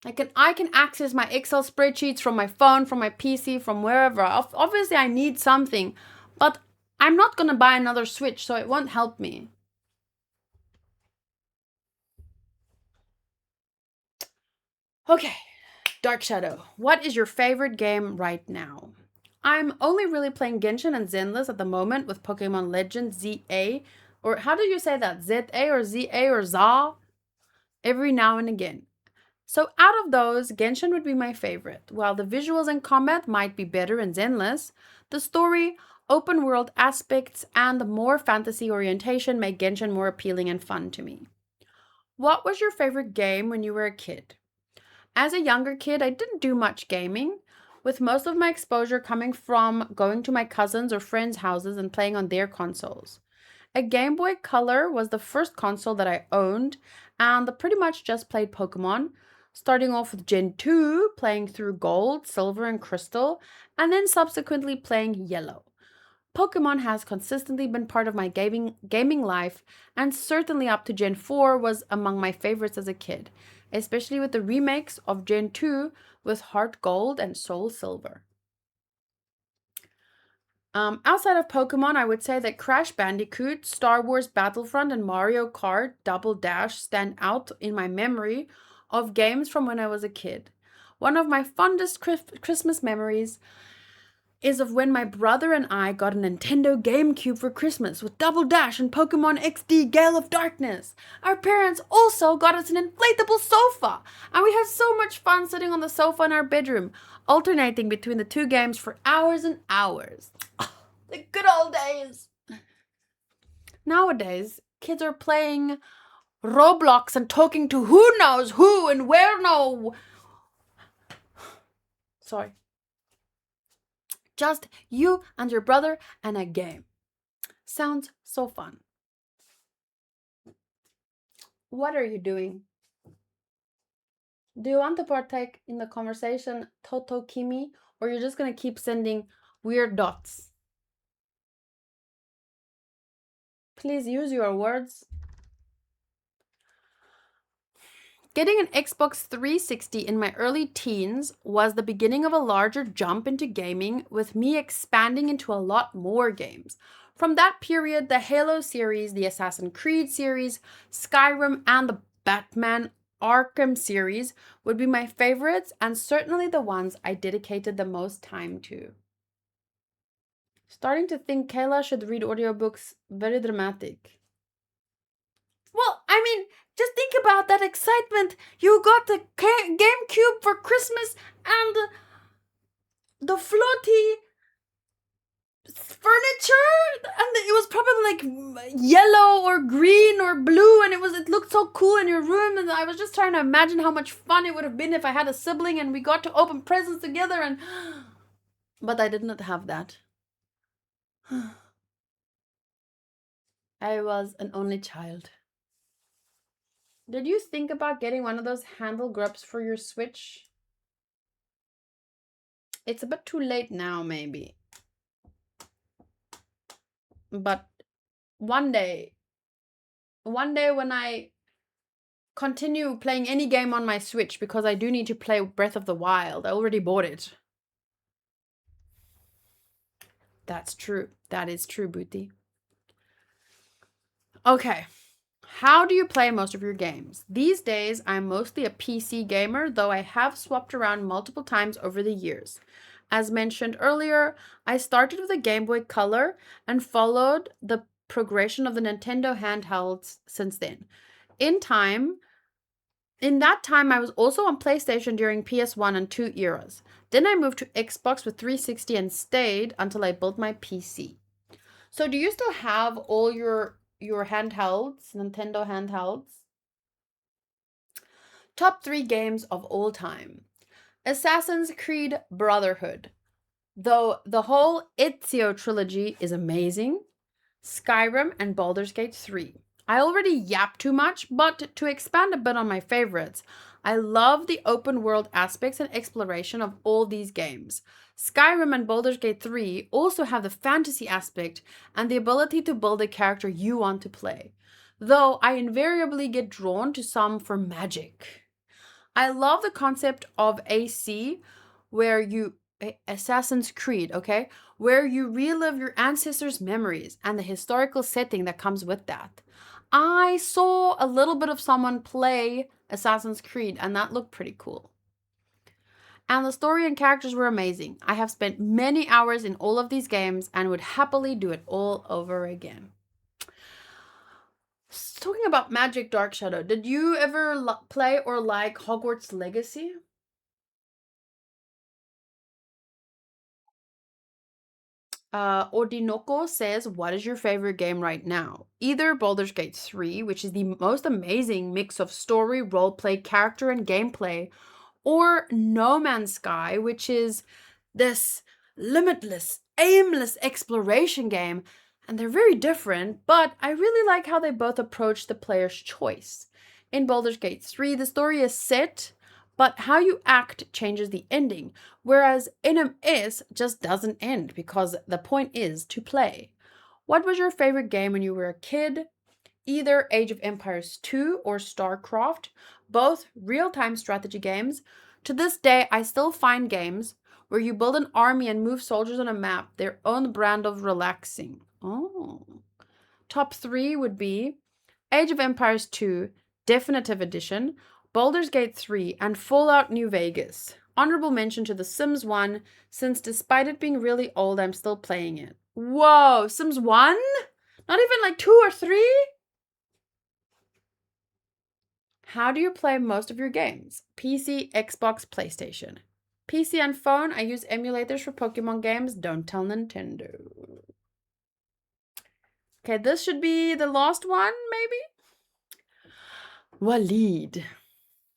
I can access my Excel spreadsheets from my phone, from my PC, from wherever. Obviously I need something, but I'm not going to buy another Switch, so it won't help me. Okay. Dark Shadow, what is your favorite game right now? I'm only really playing Genshin and Zenless at the moment with Pokemon Legends ZA, or how do you say that? ZA or ZA or ZA? Every now and again. So out of those, Genshin would be my favorite. While the visuals and combat might be better in Zenless, the story, open world aspects, and more fantasy orientation make Genshin more appealing and fun to me. What was your favorite game when you were a kid? As a younger kid, I didn't do much gaming, with most of my exposure coming from going to my cousins' or friends' houses and playing on their consoles. A Game Boy Color was the first console that I owned, and I pretty much just played Pokemon, starting off with Gen 2, playing through Gold, Silver, and Crystal, and then subsequently playing Yellow. Pokemon has consistently been part of my gaming life, and certainly up to Gen 4 was among my favorites as a kid, especially with the remakes of Gen 2 with Heart Gold and Soul Silver. Outside of Pokemon, I would say that Crash Bandicoot, Star Wars Battlefront, and Mario Kart Double Dash stand out in my memory of games from when I was a kid. One of my fondest Christmas memories is of when my brother and I got a Nintendo GameCube for Christmas with Double Dash and Pokemon XD Gale of Darkness. Our parents also got us an inflatable sofa, and we had so much fun sitting on the sofa in our bedroom, alternating between the two games for hours and hours. The good old days. Nowadays, kids are playing Roblox and talking to who knows who and where no. Sorry. Just you and your brother and a game. Sounds so fun. What are you doing? Do you want to partake in the conversation, Toto Kimi, or you're just gonna keep sending weird dots? Please use your words. Getting an Xbox 360 in my early teens was the beginning of a larger jump into gaming, with me expanding into a lot more games. From that period, the Halo series, the Assassin's Creed series, Skyrim, and the Batman Arkham series would be my favorites, and certainly the ones I dedicated the most time to. Starting to think Kayla should read audiobooks. Very dramatic. Well, I mean, just think about that excitement. You got the GameCube for Christmas and the floaty furniture, and it was probably like yellow or green or blue, and it looked so cool in your room. And I was just trying to imagine how much fun it would have been if I had a sibling and we got to open presents together. And but I did not have that. I was an only child. Did you think about getting one of those handle grips for your Switch? It's a bit too late now, maybe. But one day when I continue playing any game on my Switch, because I do need to play Breath of the Wild, I already bought it. That's true. That is true, Booty. Okay. How do you play most of your games? These days, I'm mostly a PC gamer, though I have swapped around multiple times over the years. As mentioned earlier, I started with a Game Boy Color and followed the progression of the Nintendo handhelds since then. In time, in that time, I was also on PlayStation during PS1 and 2 eras. Then I moved to Xbox with 360 and stayed until I built my PC. So do you still have all your handhelds, Nintendo handhelds? Top 3 games of all time. Assassin's Creed Brotherhood. Though the whole Ezio trilogy is amazing, Skyrim and Baldur's Gate 3. I already yapped too much, but to expand a bit on my favorites, I love the open world aspects and exploration of all these games. Skyrim and Baldur's Gate 3 also have the fantasy aspect and the ability to build a character you want to play, though I invariably get drawn to some for magic. I love the concept of AC, where you Assassin's Creed, okay, where you relive your ancestors' memories and the historical setting that comes with that. I saw a little bit of someone play Assassin's Creed, and that looked pretty cool. And the story and characters were amazing. I have spent many hours in all of these games and would happily do it all over again. Talking about Magic Dark Shadow, did you ever play or like Hogwarts Legacy? Ordinoko says, what is your favorite game right now? Either Baldur's Gate 3, which is the most amazing mix of story, roleplay, character, and gameplay, or No Man's Sky, which is this limitless, aimless exploration game. And they're very different, but I really like how they both approach the player's choice. In Baldur's Gate 3, the story is set, but how you act changes the ending, whereas NMS just doesn't end because the point is to play. What was your favorite game when you were a kid? Either Age of Empires 2 or StarCraft, both real time strategy games. To this day, I still find games where you build an army and move soldiers on a map their own brand of relaxing. Oh. Top 3 would be Age of Empires 2, Definitive Edition, Baldur's Gate 3, and Fallout New Vegas. Honorable mention to The Sims 1, since despite it being really old, I'm still playing it. Whoa, Sims 1? Not even like 2 or 3? How do you play most of your games? PC, Xbox, PlayStation. PC and phone, I use emulators for Pokemon games. Don't tell Nintendo. Okay, this should be the last one, maybe? Walid.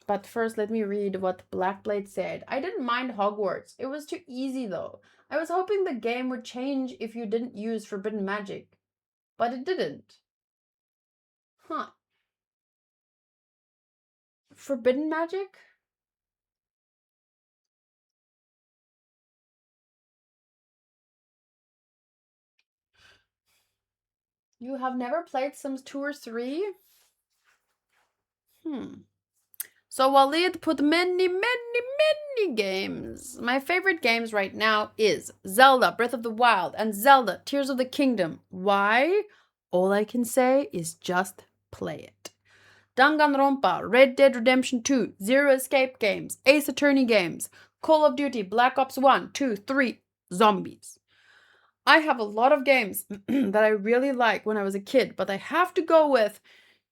But first, let me read what Blackblade said. I didn't mind Hogwarts. It was too easy, though. I was hoping the game would change if you didn't use forbidden magic. But it didn't. Huh. Forbidden magic? You have never played Sims 2 or 3? So Walid put many games. My favorite games right now is Zelda Breath of the Wild and Zelda Tears of the Kingdom. Why? All I can say is just play it. Danganronpa, Red Dead Redemption 2, Zero Escape games, Ace Attorney games, Call of Duty, Black Ops 1, 2, 3, Zombies. I have a lot of games that I really like when I was a kid, but I have to go with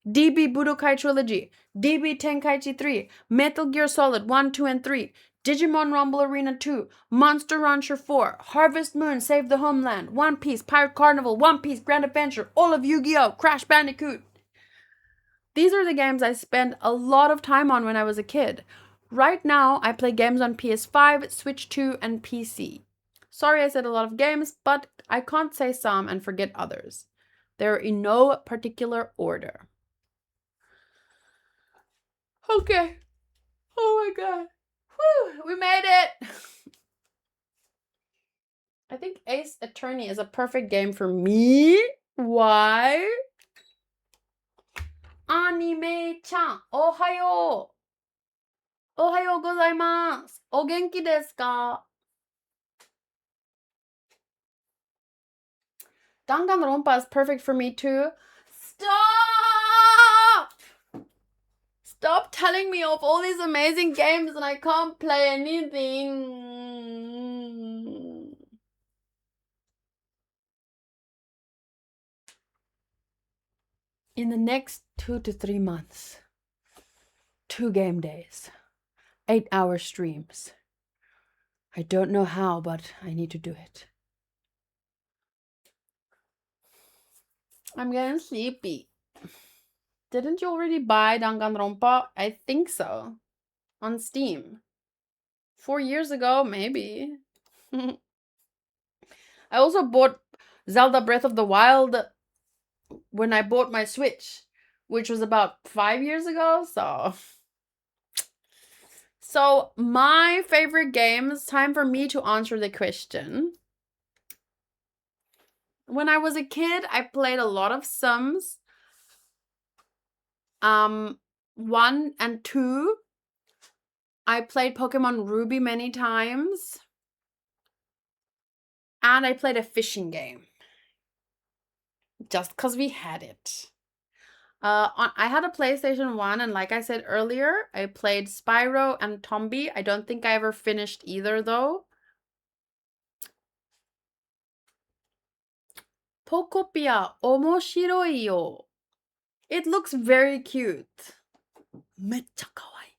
DB Budokai Trilogy, DB Tenkaichi 3, Metal Gear Solid 1, 2, and 3, Digimon Rumble Arena 2, Monster Rancher 4, Harvest Moon, Save the Homeland, One Piece, Pirate Carnival, One Piece, Grand Adventure, all of Yu-Gi-Oh!, Crash Bandicoot. These are the games I spent a lot of time on when I was a kid. Right now, I play games on PS5, Switch 2, and PC. Sorry I said a lot of games, but I can't say some and forget others. They're in no particular order. Okay. Oh my god. Whew, we made it! I think Ace Attorney is a perfect game for me. Why? Anime-chan, ohayo. Ohayo gozaimasu. O genki desu ka? Danganronpa is perfect for me too. Stop! Stop telling me of all these amazing games and I can't play anything. In the next 2 to 3 months, 2 game days, 8-hour streams. I don't know how, but I need to do it. I'm getting sleepy. Didn't you already buy Danganronpa? I think so. On Steam. 4 years ago, maybe. I also bought Zelda Breath of the Wild when I bought my Switch, which was about 5 years ago, So my favorite games, time for me to answer the question. When I was a kid, I played a lot of Sims. 1 and 2. I played Pokemon Ruby many times. And I played a fishing game. Just because we had it. I had a PlayStation 1, and like I said earlier, I played Spyro and Tombi. I don't think I ever finished either, though. Pokopia, omoshiroi yo. It looks very cute. Meccha kawaii.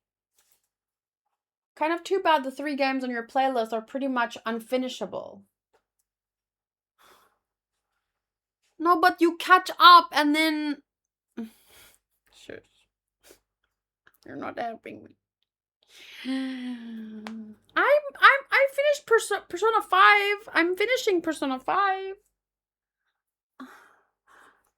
Kind of too bad the 3 games on your playlist are pretty much unfinishable. No, but you catch up and then... Shush. You're not helping me. I finished Persona 5. I'm finishing Persona 5.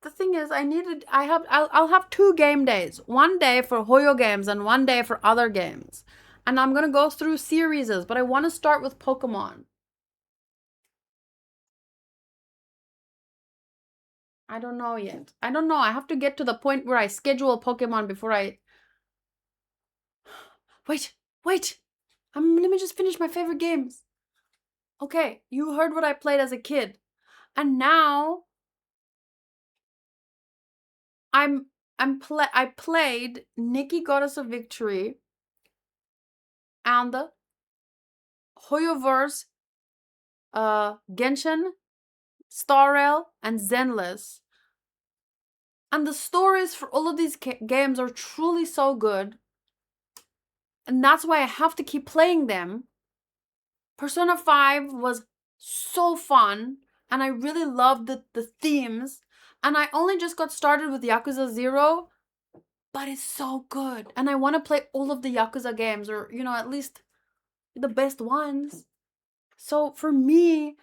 The thing is, I'll have 2 game days. 1 day for Hoyo games and 1 day for other games. And I'm gonna go through series, but I want to start with Pokemon. I don't know yet. I don't know. I have to get to the point where I schedule Pokemon before I... Wait. Let me just finish my favorite games. Okay, you heard what I played as a kid. And now I played Nikki Goddess of Victory and the Hoyoverse, Genshin, Star Rail, and Zenless. And the stories for all of these games are truly so good. And that's why I have to keep playing them. Persona 5 was so fun, and I really loved the themes. And I only just got started with Yakuza 0, but it's so good. And I want to play all of the Yakuza games, or, at least the best ones. So for me,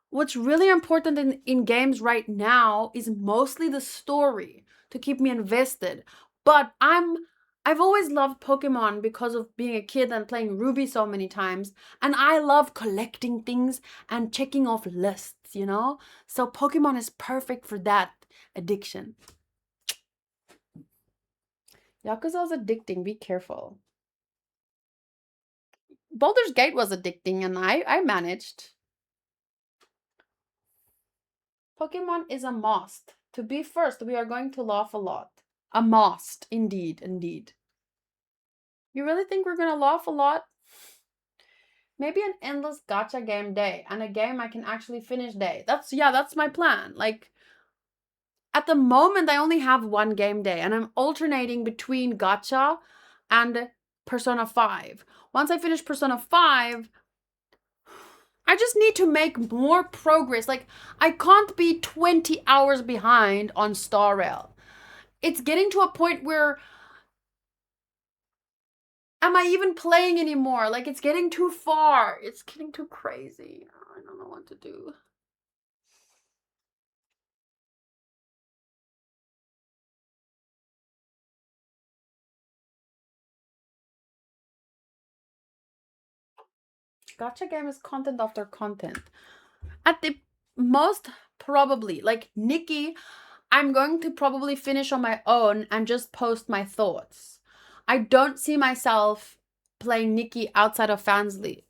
what's really important in games right now is mostly the story to keep me invested. But I've always loved Pokemon because of being a kid and playing Ruby so many times. And I love collecting things and checking off lists, So Pokemon is perfect for that addiction. Yakuza is addicting. Be careful. Baldur's Gate was addicting and I managed. Pokemon is a must. To be first, we are going to laugh a lot. A must, indeed. You really think we're gonna laugh a lot? Maybe an endless gacha game day and a game I can actually finish day. That's my plan. Like, at the moment, I only have 1 game day and I'm alternating between gacha and Persona 5. Once I finish Persona 5, I just need to make more progress. Like, I can't be 20 hours behind on Star Rail. It's getting to a point where, am I even playing anymore? Like, it's getting too far. It's getting too crazy. I don't know what to do. Gacha game is content after content. At the most, probably, like Nikki, I'm going to probably finish on my own and just post my thoughts. I don't see myself playing Nikki outside of Fansly.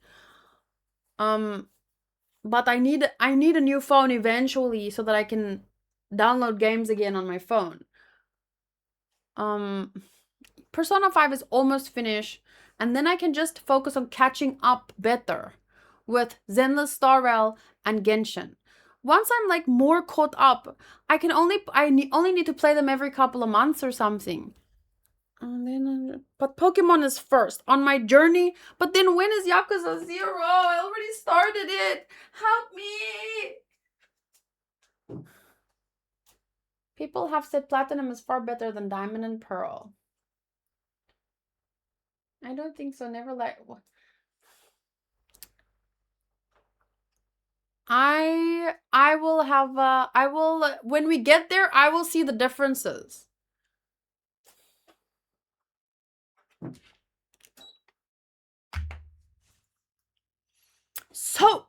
but I need a new phone eventually so that I can download games again on my phone. Um Persona 5 is almost finished, and then I can just focus on catching up better with Zenless Star Rail and Genshin. Once I'm like more caught up, I only need to play them every couple of months or something. And then, but Pokemon is first on my journey. But then when is Yakuza 0? I already started it. Help me! People have said Platinum is far better than Diamond and Pearl. I don't think so. Never like. I will have I will when we get there I will see the differences. So,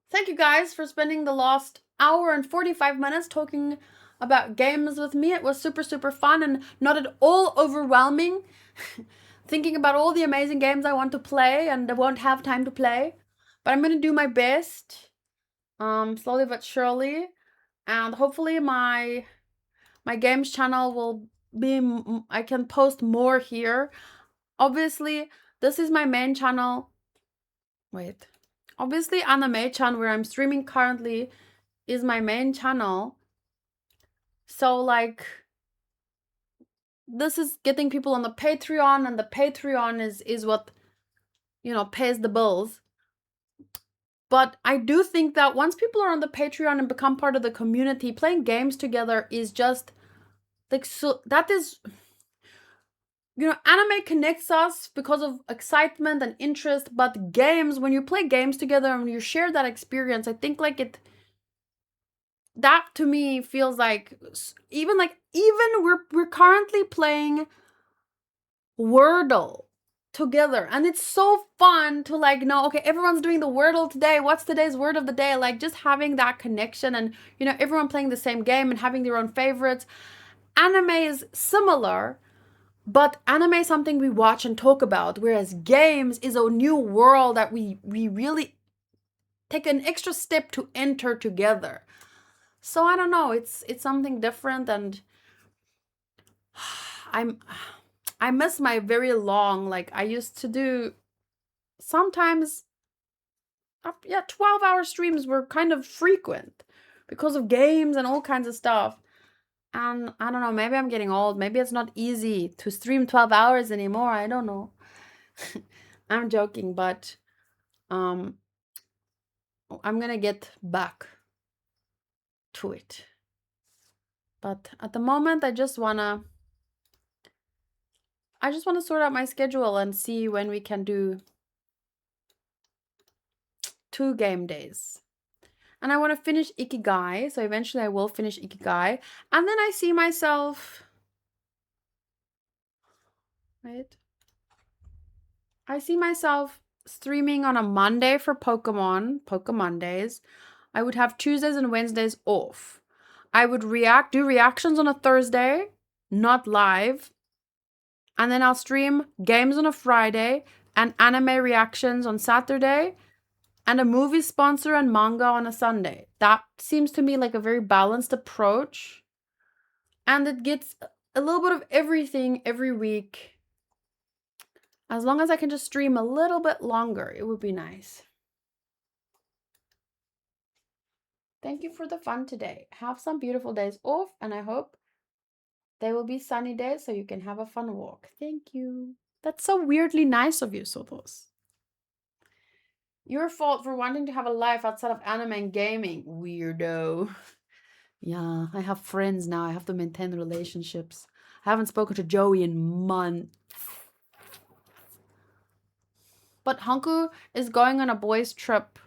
thank you guys for spending the last hour and 45 minutes talking about games with me. It was super super fun and not at all overwhelming. Thinking about all the amazing games I want to play and I won't have time to play. But I'm going to do my best. Slowly but surely, and hopefully my games channel will be I can post more here. Obviously, this is my main channel. Wait. Obviously, Anime Chan, where I'm streaming currently, is my main channel. So, like, this is getting people on the Patreon, and the Patreon is what, pays the bills. But I do think that once people are on the Patreon and become part of the community, playing games together is just like so that is anime connects us because of excitement and interest, but games, when you play games together and you share that experience, I think like that to me feels like even we're currently playing Wordle together, and it's so fun to like know, okay, everyone's doing the Wordle today. What's today's word of the day? Like just having that connection and everyone playing the same game and having their own favorites. Anime is similar, but anime is something we watch and talk about, whereas games is a new world that we really take an extra step to enter together. So I don't know, it's something different, and I'm I miss my very long, like I used to do sometimes 12-hour streams were kind of frequent because of games and all kinds of stuff. And I don't know, maybe I'm getting old. Maybe it's not easy to stream 12 hours anymore. I don't know. I'm joking, but um I'm gonna get back to it. But at the moment I just wanna sort out my schedule and see when we can do 2 game days. And I want to finish Ikigai, so eventually I will finish Ikigai. And then I see myself. Wait. I see myself streaming on a Monday for Pokemon days. I would have Tuesdays and Wednesdays off. I would do reactions on a Thursday, not live. And then I'll stream games on a Friday and anime reactions on Saturday and a movie sponsor and manga on a Sunday. That seems to me like a very balanced approach. And it gets a little bit of everything every week. As long as I can just stream a little bit longer, it would be nice. Thank you for the fun today. Have some beautiful days off, and I hope they will be sunny days so you can have a fun walk. Thank you. That's so weirdly nice of you, Sotos. Your fault for wanting to have a life outside of anime and gaming, weirdo. Yeah, I have friends now. I have to maintain relationships. I haven't spoken to Joey in months. But Hanku is going on a boys' trip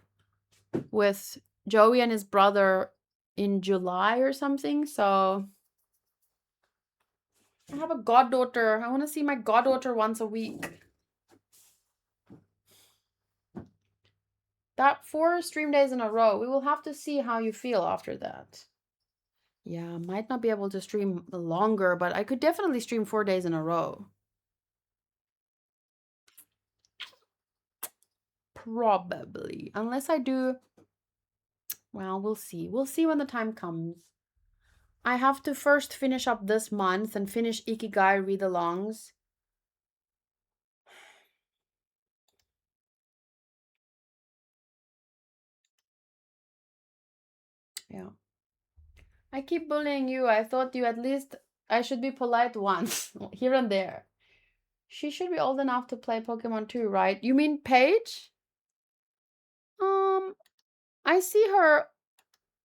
with Joey and his brother in July or something. So I have a goddaughter. I want to see my goddaughter once a week. That 4 stream days in a row. We will have to see how you feel after that. Yeah, might not be able to stream longer, but I could definitely stream 4 days in a row. Probably. Unless I do Well, we'll see. We'll see when the time comes. I have to first finish up this month and finish Ikigai read-alongs. Yeah. I keep bullying you. I thought you at least I should be polite once, here and there. She should be old enough to play Pokemon too, right? You mean Paige? I see her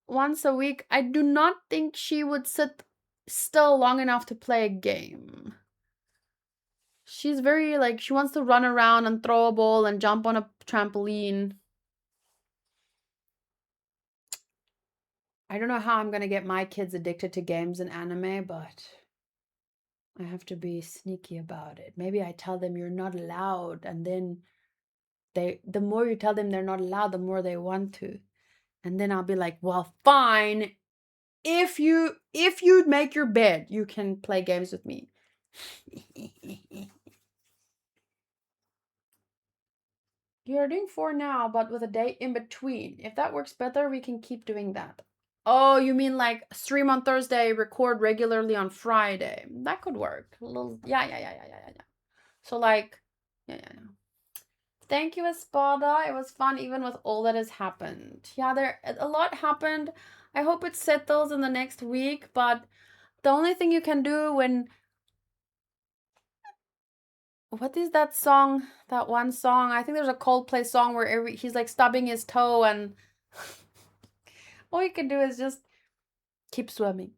once a week. I do not think she would sit still long enough to play a game. She's very like she wants to run around and throw a ball and jump on a trampoline. I don't know how I'm gonna get my kids addicted to games and anime, but I have to be sneaky about it. Maybe I tell them you're not allowed, and then the more you tell them they're not allowed, the more they want to. And then I'll be like, well, fine. If you'd make your bed, you can play games with me. You're doing 4 now, but with a day in between. If that works better, we can keep doing that. Oh, you mean like stream on Thursday, record regularly on Friday? That could work. A little, yeah. So like, yeah. Thank you, Espada. It was fun even with all that has happened. Yeah, there a lot happened. I hope it settles in the next week, but the only thing you can do when what is that song? That one song? I think there's a Coldplay song where he's like stubbing his toe and all you can do is just keep swimming.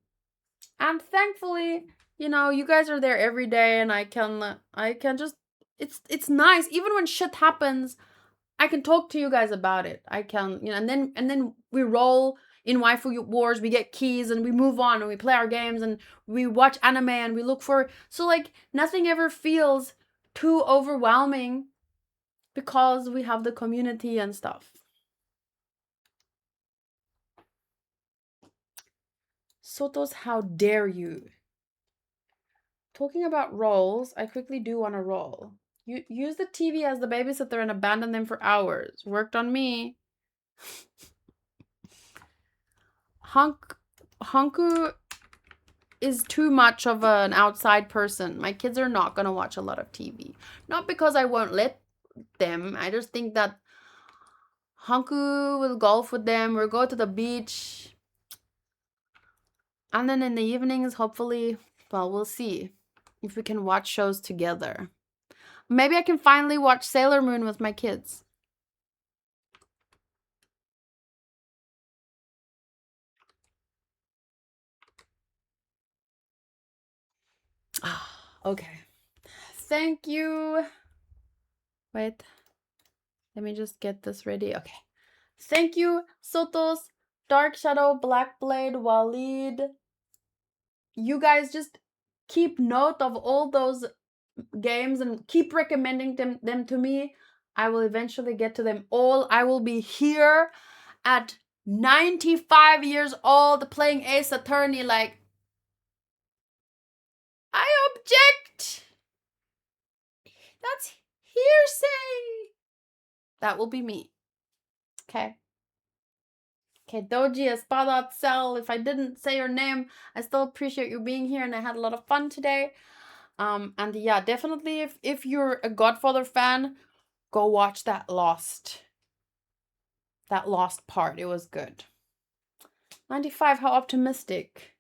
And thankfully, you guys are there every day and I can just it's nice even when shit happens. I can talk to you guys about it. I can, and then we roll in waifu wars. We get keys and we move on and we play our games and we watch anime and we look for. So like nothing ever feels too overwhelming because we have the community and stuff. Sotos, how dare you? Talking about roles, I quickly do want to roll. You use the TV as the babysitter and abandon them for hours. Worked on me. Hanku is too much of an outside person. My kids are not going to watch a lot of TV. Not because I won't let them. I just think that Hanku will golf with them or go to the beach. And then in the evenings, hopefully, well, we'll see if we can watch shows together. Maybe I can finally watch Sailor Moon with my kids. Okay. Thank you. Wait. Let me just get this ready. Okay. Thank you, Sotos, Dark Shadow, Black Blade, Walid. You guys just keep note of all those games and keep recommending them to me. I will eventually get to them all. I will be here at 95 years old playing Ace Attorney like, I object! That's hearsay! That will be me. Okay. Okay, Doji, Espada, Cell. If I didn't say your name, I still appreciate you being here and I had a lot of fun today. And yeah, definitely if you're a Godfather fan, go watch that Lost part. It was good. 95, how optimistic.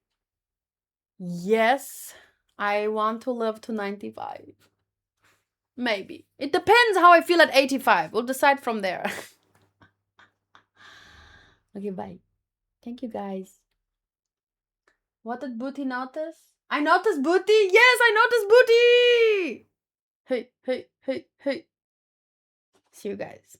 Yes, I want to live to 95. Maybe. It depends how I feel at 85. We'll decide from there. Okay, bye. Thank you, guys. What did Booty notice? I noticed Booty! Yes, I noticed Booty! Hey. See you guys.